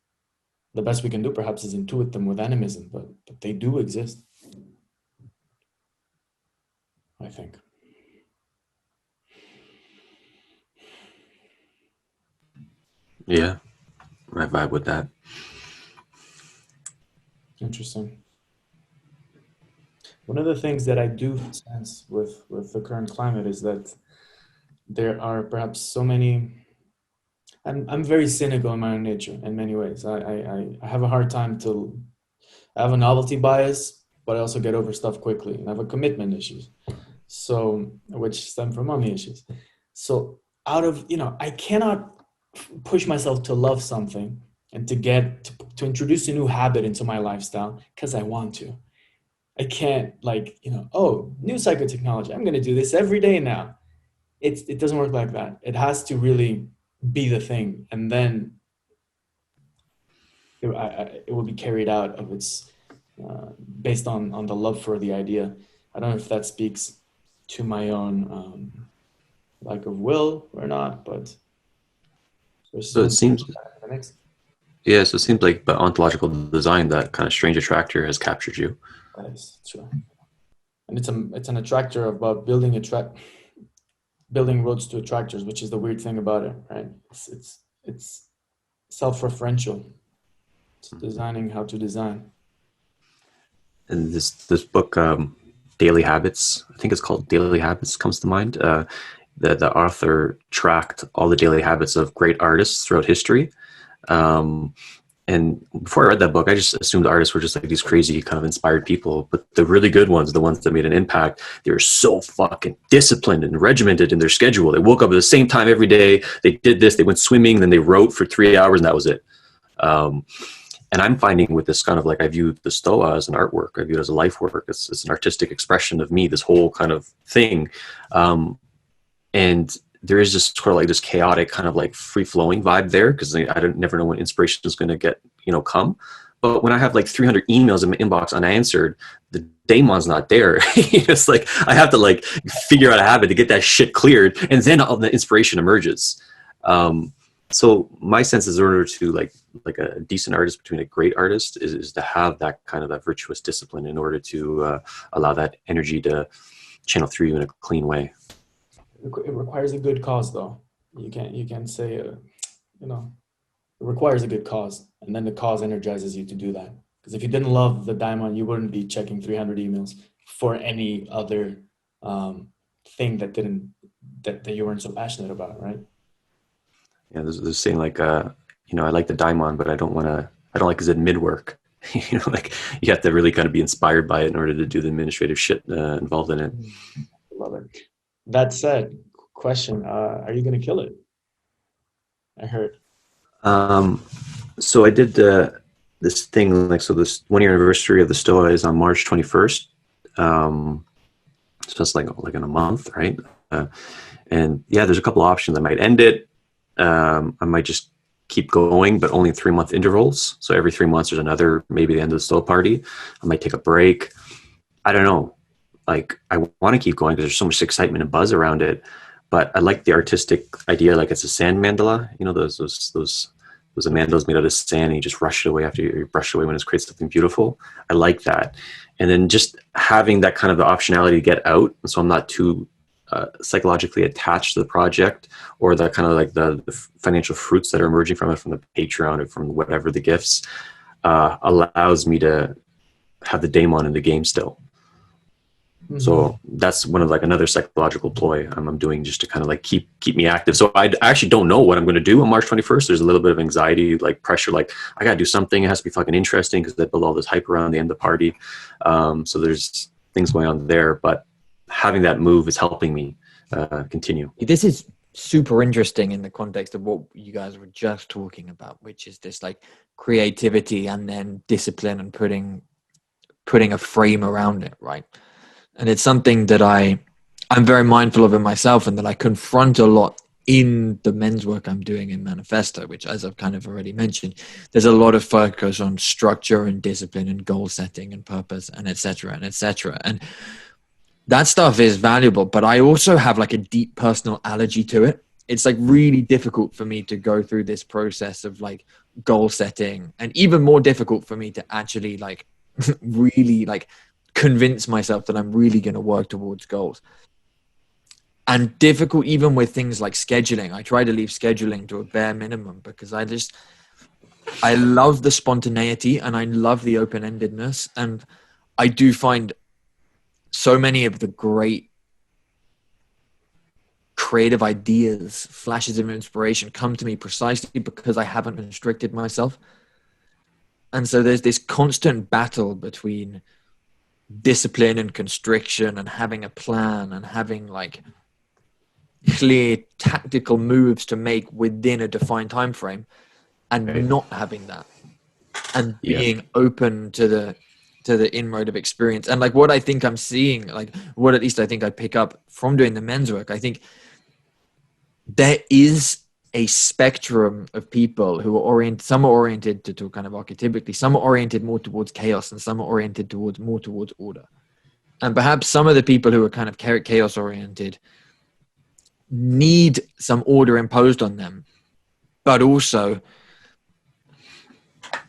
The best we can do perhaps is intuit them with animism, but they do exist, I think. Yeah, I vibe with that. Interesting. One of the things that I do sense with the current climate is that there are perhaps so many. I'm very cynical in my own nature in many ways. I have a hard time to. I have a novelty bias, but I also get over stuff quickly, and I have a commitment issues, so which stem from mommy issues. So out of I cannot push myself to love something and to introduce a new habit into my lifestyle because I want to. I can't new psychotechnology. I'm going to do this every day now. It doesn't work like that. It has to really be the thing, and then it will be carried out of its based on the love for the idea. I don't know if that speaks to my own lack of will or not, but so it seems. Yeah, so it seems like by ontological design, that kind of strange attractor has captured you. That is true, and it's an attractor about building roads to attractors, which is the weird thing about it, right? It's self-referential. It's designing how to design. And this book, Daily Habits, I think it's called Daily Habits, comes to mind. The author tracked all the daily habits of great artists throughout history. And before I read that book, I just assumed artists were just like these crazy kind of inspired people. But the really good ones, the ones that made an impact, they were so fucking disciplined and regimented in their schedule. They woke up at the same time every day. They did this. They went swimming. Then they wrote for 3 hours, and that was it. And I'm finding with this kind of like, I view the Stoa as an artwork. I view it as a life work. It's an artistic expression of me, this whole kind of thing. And there is just sort of like this chaotic kind of like free flowing vibe there, because I don't never know when inspiration is going to come. But when I have like 300 emails in my inbox unanswered, the Daemon's not there. It's like I have to like figure out a habit to get that shit cleared, and then all the inspiration emerges. So my sense is, in order to like a decent artist between a great artist is to have that kind of that virtuous discipline in order to allow that energy to channel through you in a clean way. It requires a good cause, though. You can't say, it requires a good cause, and then the cause energizes you to do that. Because if you didn't love the Daemon, you wouldn't be checking 300 emails for any other thing that you weren't so passionate about, right? Yeah, there's saying like, I like the Daimon, but I don't like his admin work. Like you have to really kind of be inspired by it in order to do the administrative shit involved in it. Love it. That said, question, are you going to kill it? I heard. So I did this thing, like, so this 1-year anniversary of the Stoa is on March 21st. So it's like in a month, right? And yeah, there's a couple options. I might end it. I might just keep going, but only in 3-month intervals. So every 3 months, there's maybe the end of the Stoa party. I might take a break. I don't know. Like, I want to keep going because there's so much excitement and buzz around it. But I like the artistic idea, like it's a sand mandala. Those mandalas made out of sand, and you just rush it away after you brush it away when it creates something beautiful. I like that. And then just having that kind of the optionality to get out, so I'm not too psychologically attached to the project, or the kind of like the financial fruits that are emerging from it, from the Patreon or from whatever the gifts, allows me to have the Daemon in the game still. Mm-hmm. So that's one of like another psychological ploy I'm doing just to kind of like keep me active. So I actually don't know what I'm going to do on March 21st. There's a little bit of anxiety, like pressure, like I got to do something. It has to be fucking interesting because they build all this hype around the end of the party. So there's things going on there, but having that move is helping me continue. This is super interesting in the context of what you guys were just talking about, which is this like creativity and then discipline and putting a frame around it, right? And it's something that I'm very mindful of in myself, and that I confront a lot in the men's work I'm doing in Manifesto, which, as I've kind of already mentioned, there's a lot of focus on structure and discipline and goal setting and purpose and et cetera and et cetera. And that stuff is valuable, but I also have like a deep personal allergy to it. It's like really difficult for me to go through this process of like goal setting, and even more difficult for me to actually like really like convince myself that I'm really going to work towards goals. And difficult even with things like scheduling. I try to leave scheduling to a bare minimum because I love the spontaneity and I love the open-endedness. And I do find so many of the great creative ideas, flashes of inspiration come to me precisely because I haven't constricted myself. And so there's this constant battle between discipline and constriction and having a plan and having like clear tactical moves to make within a defined time frame, and not having that, and being open to the inroad of experience. And like what I think I'm seeing, like what at least I think I pick up from doing the men's work, I think there is a spectrum of people who are some are oriented to kind of archetypically, some are oriented more towards chaos, and some are oriented more towards order. And perhaps some of the people who are kind of chaos oriented need some order imposed on them, but also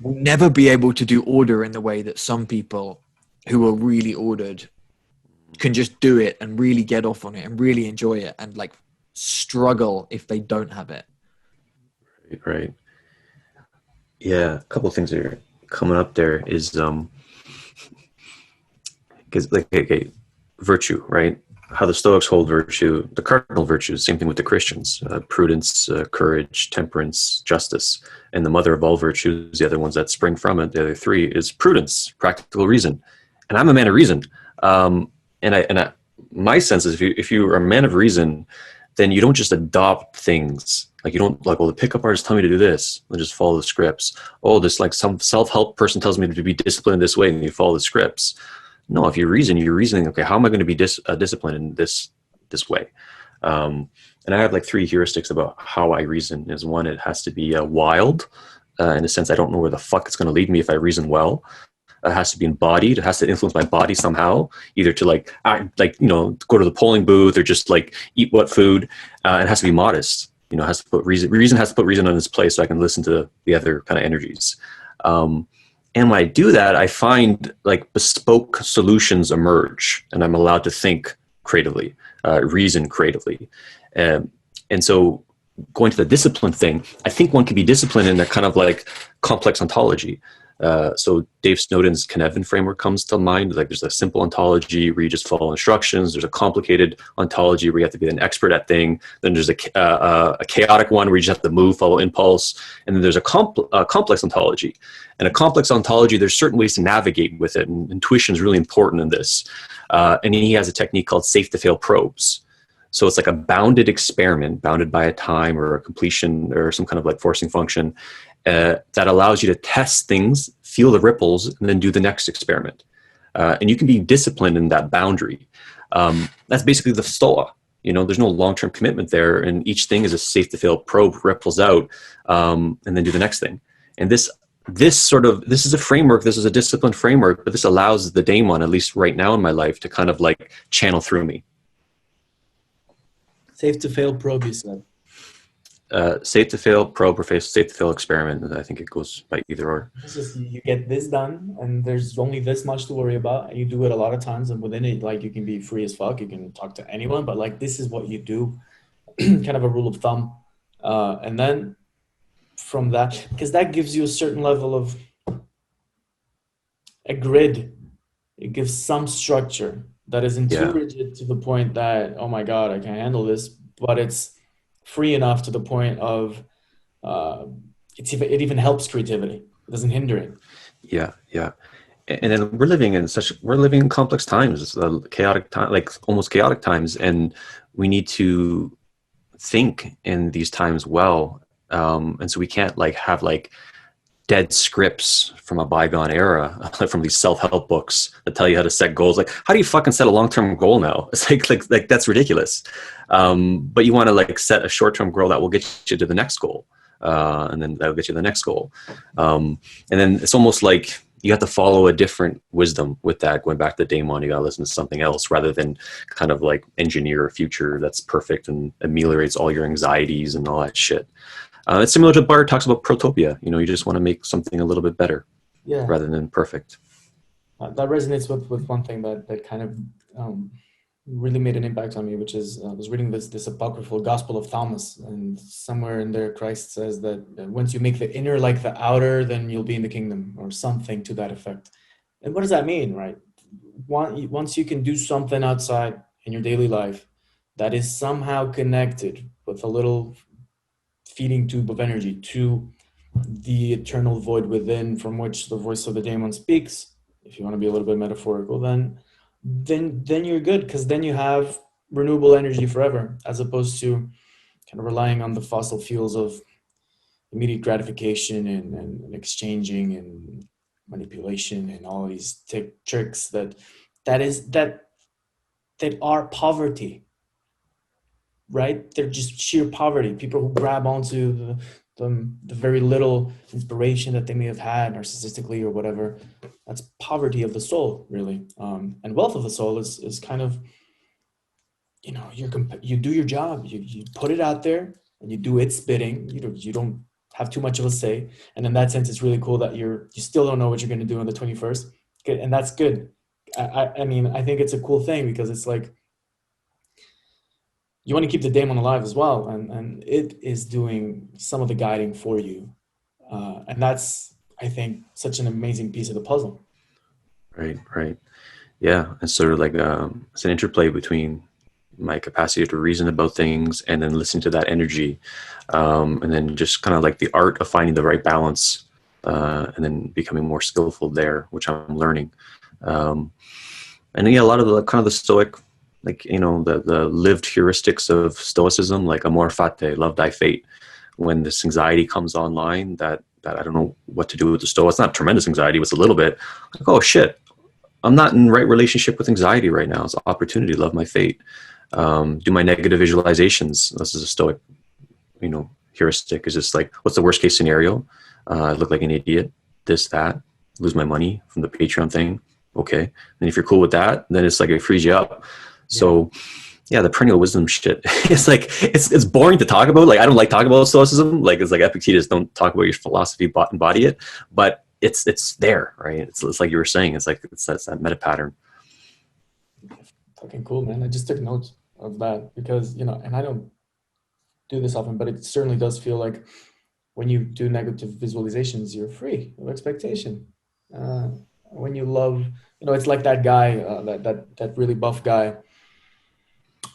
will never be able to do order in the way that some people who are really ordered can just do it and really get off on it and really enjoy it, and like struggle if they don't have it. Right. Yeah, a couple of things that are coming up there is because like virtue, right? How the Stoics hold virtue, the cardinal virtues, same thing with the Christians, prudence, courage, temperance, justice, and the mother of all virtues, the other ones that spring from it, the other three, is prudence, practical reason. And I'm a man of reason. My sense is if you are a man of reason, then you don't just adopt things. Like you don't like, well, the pickup artists tell me to do this. I'll just follow the scripts. Oh, this like some self-help person tells me to be disciplined this way, and you follow the scripts. No, if you're reasoning, okay, how am I going to be disciplined in this way? And I have like 3 heuristics about how I reason. Is one, it has to be wild, in a sense I don't know where the fuck it's going to lead me if I reason well. It has to be embodied. It has to influence my body somehow, either to like go to the polling booth or just like eat what food. It has to be modest. It has to put reason has to put reason on its place so I can listen to the other kind of energies. And when I do that, I find like bespoke solutions emerge, and I'm allowed to think creatively, reason creatively. And so going to the discipline thing, I think one can be disciplined in a kind of like complex ontology. So Dave Snowden's Cynefin framework comes to mind. Like there's a simple ontology where you just follow instructions. There's a complicated ontology where you have to be an expert at thing. Then there's a chaotic one where you just have to move, follow impulse. And then there's a complex ontology. And a complex ontology, there's certain ways to navigate with it. And intuition is really important in this. And he has a technique called safe to fail probes. So it's like a bounded experiment, bounded by a time or a completion or some kind of like forcing function that allows you to test things, feel the ripples, and then do the next experiment. And you can be disciplined in that boundary. That's basically the Stoa. You know, there's no long-term commitment there, and each thing is a safe to fail probe, ripples out, and then do the next thing. And this is a framework, this is a disciplined framework, but this allows the Daemon, at least right now in my life, to kind of like channel through me. Safe to fail probe, you said. Safe to fail probe or safe to fail experiment. I think it goes by either or. It's just you get this done, and there's only this much to worry about. And you do it a lot of times, and within it, like you can be free as fuck. You can talk to anyone, but like this is what you do, kind of a rule of thumb. And then from that, because that gives you a certain level of a grid. It gives some structure that isn't too rigid to the point that, oh my God, I can't handle this, but it's free enough to the point of it even helps creativity. It doesn't hinder it. Yeah. And then we're living in complex times. It's a chaotic time, like almost chaotic times, and we need to think in these times well. And so we can't like have like dead scripts from a bygone era, from these self-help books that tell you how to set goals. Like, how do you fucking set a long-term goal now? It's like that's ridiculous. But you want to like set a short-term goal that will get you to the next goal. And then that'll get you to the next goal. And then it's almost like you have to follow a different wisdom with that. Going back to Daemon, you got to listen to something else rather than kind of like engineer a future that's perfect and ameliorates all your anxieties and all that shit. It's similar to Bart talks about protopia. You know, you just want to make something a little bit better rather than perfect. That resonates with one thing that kind of really made an impact on me, which is I was reading this apocryphal Gospel of Thomas, and somewhere in there Christ says that once you make the inner like the outer, then you'll be in the kingdom, or something to that effect. And what does that mean, right? Once you can do something outside in your daily life that is somehow connected with a little feeding tube of energy to the eternal void within, from which the voice of the Daemon speaks, if you want to be a little bit metaphorical, then you're good, because then you have renewable energy forever, as opposed to kind of relying on the fossil fuels of immediate gratification and exchanging and manipulation and all these tricks that are poverty. Right? They're just sheer poverty. People who grab onto the very little inspiration that they may have had narcissistically or whatever. That's poverty of the soul, really. And wealth of the soul is kind of, you know, you do your job. You put it out there and you do its bidding. You don't have too much of a say. And in that sense, it's really cool that you still don't know what you're going to do on the 21st. And that's good. I mean, I think it's a cool thing, because it's like, you want to keep the Daemon alive as well, and it is doing some of the guiding for you, and that's, I think, such an amazing piece of the puzzle. Right, yeah. And sort of like it's an interplay between my capacity to reason about things and then listening to that energy, and then just kind of like the art of finding the right balance, and then becoming more skillful there, which I'm learning. And yeah, a lot of the kind of the Stoic, like, you know, the lived heuristics of Stoicism, like amor fati, love thy fate. When this anxiety comes online, that I don't know what to do with the Stoa. It's not tremendous anxiety, but it's a little bit like, oh shit, I'm not in right relationship with anxiety right now. It's an opportunity to love my fate. Do my negative visualizations. This is a Stoic, you know, heuristic. Is just like, what's the worst case scenario? I look like an idiot, this, that, lose my money from the Patreon thing. Okay. And if you're cool with that, then it's like, it frees you up. So yeah, the perennial wisdom shit. It's like, it's boring to talk about. Like, I don't like talking about Stoicism. Like, it's like Epictetus, don't talk about your philosophy, embody it. But it's there, right? It's like you were saying. It's like it's that meta pattern. Fucking cool, man. I just took notes of that because, you know, and I don't do this often, but it certainly does feel like when you do negative visualizations, you're free of expectation. when you love, it's like that guy, that really buff guy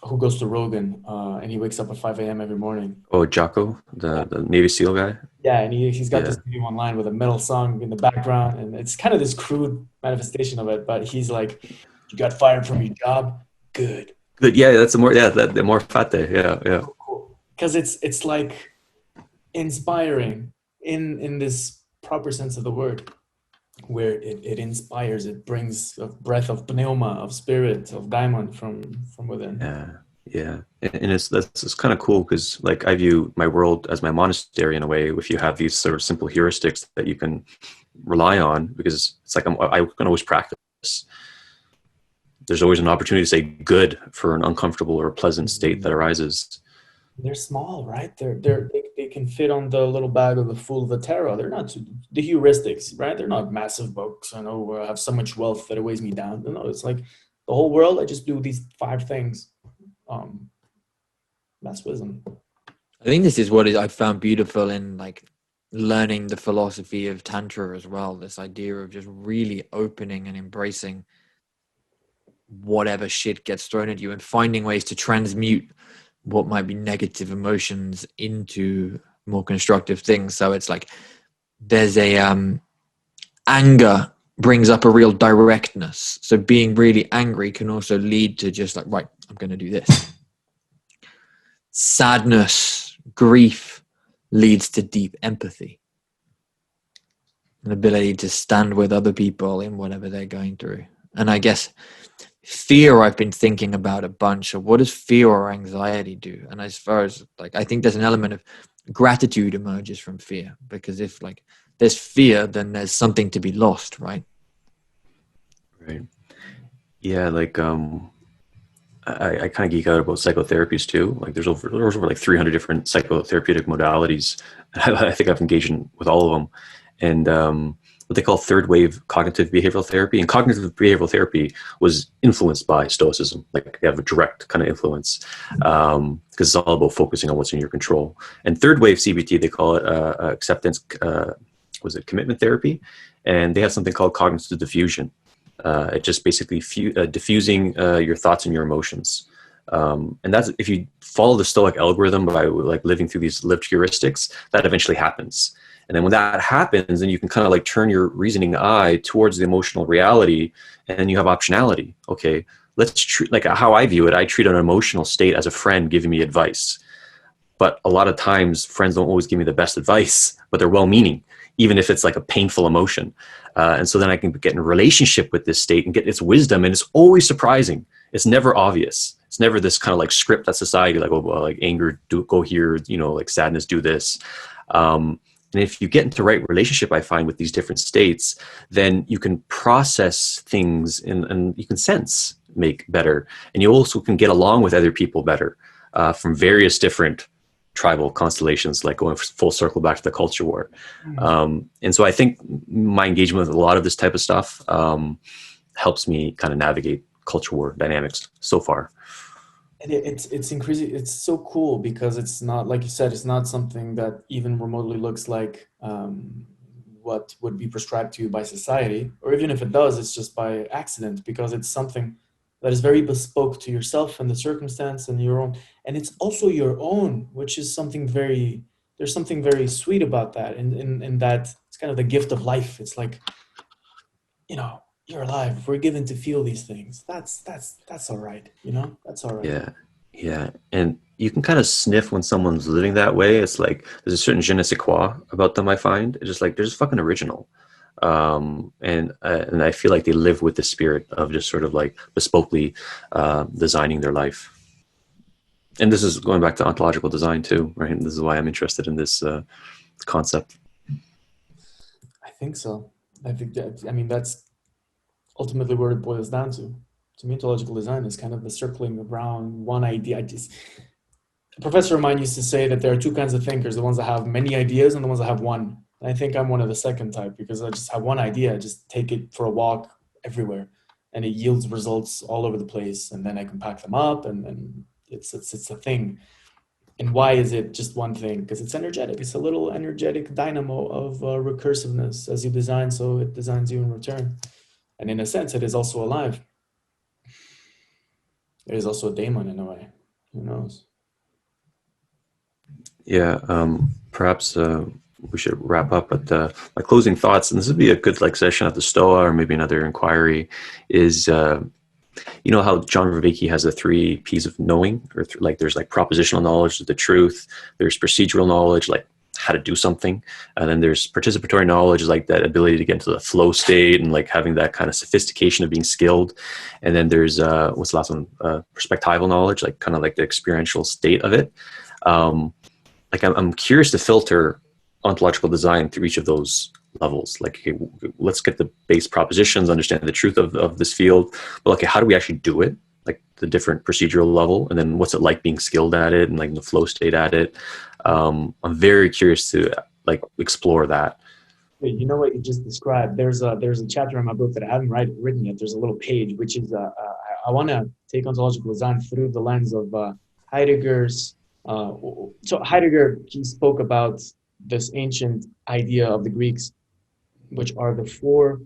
who goes to Rogan, and he wakes up at 5 a.m. every morning. Oh, Jocko, the Navy SEAL guy. Yeah, and he's got Yeah, this video online with a metal song in the background, and it's kind of this crude manifestation of it. But he's like, "You got fired from your job, good, good. Yeah, that's the more. Yeah, the more fat day. Yeah, yeah, cool," because it's like inspiring in this proper sense of the word, where it inspires, it brings a breath of pneuma, of spirit, of Daemon from within. yeah, yeah. And it's kind of cool because like I view my world as my monastery in a way. If you have these sort of simple heuristics that you can rely on, because it's like I can always practice. There's always an opportunity to say good for an uncomfortable or pleasant state that arises. They're small, right? They can fit on the little bag of the Fool of the Tarot. They're not the heuristics, right? They're not massive books. I know I have so much wealth that it weighs me down. No, it's like the whole world. I just do these 5 things. That's wisdom. I think this is what I found beautiful in like learning the philosophy of Tantra as well. This idea of just really opening and embracing whatever shit gets thrown at you and finding ways to transmute what might be negative emotions into more constructive things. So it's like there's a anger brings up a real directness. So being really angry can also lead to just like, right, I'm going to do this. Sadness, grief leads to deep empathy, an ability to stand with other people in whatever they're going through. And I guess fear, I've been thinking about a bunch of what does fear or anxiety do? And as far as like, I think there's an element of gratitude emerges from fear, because if like there's fear, then there's something to be lost, right? Right. Yeah, like I kind of geek out about psychotherapies too. Like there's over like 300 different psychotherapeutic modalities. I think I've engaged with all of them. And what they call third wave cognitive behavioral therapy. And cognitive behavioral therapy was influenced by Stoicism. Like they have a direct kind of influence because it's all about focusing on what's in your control. And third wave CBT, they call it acceptance, commitment therapy. And they have something called cognitive diffusion. It just basically diffusing your thoughts and your emotions. And that's, if you follow the Stoic algorithm by like living through these lived heuristics, that eventually happens. And then when that happens, then you can kind of like turn your reasoning eye towards the emotional reality, and then you have optionality. Okay, let's treat, like how I view it, I treat an emotional state as a friend giving me advice. But a lot of times friends don't always give me the best advice, but they're well-meaning, even if it's like a painful emotion. And so then I can get in a relationship with this state and get its wisdom. And it's always surprising. It's never obvious. It's never this kind of like script that society, like, oh, well, like anger, go here, like sadness, do this. And if you get into the right relationship, I find with these different states, then you can process things and you can sense make better. And you also can get along with other people better from various different tribal constellations, like going full circle back to the culture war. And so I think my engagement with a lot of this type of stuff helps me kind of navigate culture war dynamics so far. And it's increasing. It's so cool because it's not, like you said, it's not something that even remotely looks like what would be prescribed to you by society, or even if it does, it's just by accident, because it's something that is very bespoke to yourself and the circumstance and your own, and it's also your own, which is something very, there's something very sweet about that, in that it's kind of the gift of life. It's like, you're alive. We're given to feel these things. That's all right. That's all right. Yeah. Yeah. And you can kind of sniff when someone's living that way. It's like, there's a certain je ne sais quoi about them, I find. It's just like, they're just fucking original. And I feel like they live with the spirit of just sort of like bespokely designing their life. And this is going back to ontological design too, right? And this is why I'm interested in this concept. I think so. I think that's ultimately where it boils down to. To me, ontological design is kind of the circling around one idea. A professor of mine used to say that there are 2 kinds of thinkers: the ones that have many ideas and the ones that have one. And I think I'm one of the second type, because I just have one idea, I just take it for a walk everywhere, and it yields results all over the place, and then I can pack them up, and it's a thing. And why is it just one thing? Because it's energetic. It's a little energetic dynamo of recursiveness. As you design, so it designs you in return. And in a sense, it is also alive. It is also a daemon in a way. Who knows? Yeah, perhaps we should wrap up. But my closing thoughts, and this would be a good like session at the Stoa or maybe another inquiry, is you know how John Vervaeke has the 3 P's of knowing, or like there's like propositional knowledge, the truth. There's procedural knowledge, like how to do something, and then there's participatory knowledge, like that ability to get into the flow state and like having that kind of sophistication of being skilled. And then there's what's the last one? Perspectival knowledge, like kind of like the experiential state of it. Like I'm curious to filter ontological design through each of those levels. Like, okay, let's get the base propositions, understand the truth of this field, but okay, how do we actually do it? Like the different procedural level, and then what's it like being skilled at it and like the flow state at it. I'm very curious to like explore that. You know what you just described? There's a chapter in my book that I haven't written yet. There's a little page, which is I want to take ontological design through the lens of Heidegger's. So Heidegger, he spoke about this ancient idea of the Greeks, which are the 4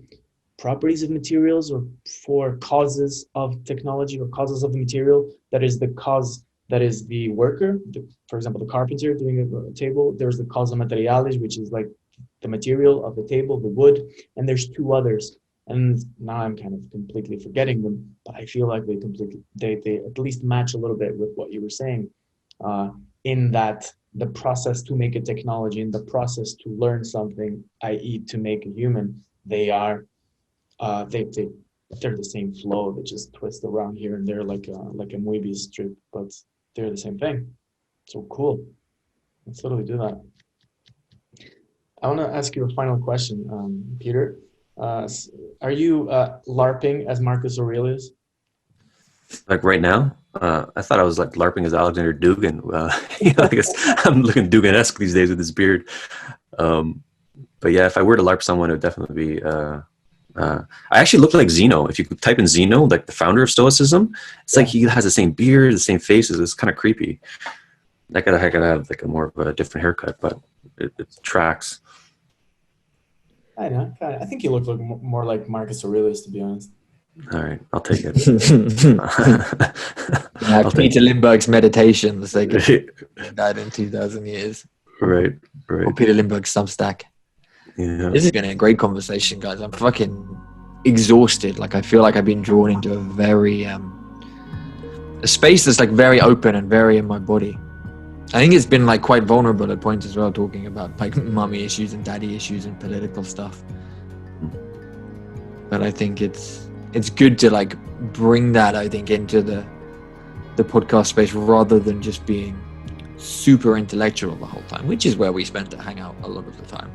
properties of materials, or 4 causes of technology, or causes of the material. That is the cause that is the worker, for example, the carpenter doing a table. There's the causa materialis, which is like the material of the table, the wood, and there's 2 others. And now I'm kind of completely forgetting them, but I feel like they at least match a little bit with what you were saying, in that the process to make a technology, in the process to learn something, i.e. to make a human, they are they're the same flow. They just twist around here and there like a Moebius strip, but they're the same thing. So cool. Let's totally do that. I want to ask you a final question, Peter. Are you LARPing as Marcus Aurelius? Like right now, I thought I was like LARPing as Alexander Dugin. I guess I'm looking Dugin-esque these days with his beard. But yeah, if I were to LARP someone, it would definitely be. I actually look like Zeno. If you type in Zeno, like the founder of Stoicism, it's like he has the same beard, the same faces. It's kind of creepy. I gotta have like a more of a different haircut, but it tracks. I know. I think you look more like Marcus Aurelius, to be honest. All right, I'll take it. Peter Limberg's Meditations. They died in 2,000 years. Right. Or Peter Limberg's Substack. Yeah. This has been a great conversation, guys. I'm fucking exhausted. Like, I feel like I've been drawn into a very a space that's like very open and very in my body. I think it's been like quite vulnerable at points as well, talking about like mummy issues and daddy issues and political stuff. But I think it's good to like bring that, I think, into the podcast space rather than just being super intellectual the whole time, which is where we spent to hang out a lot of the time.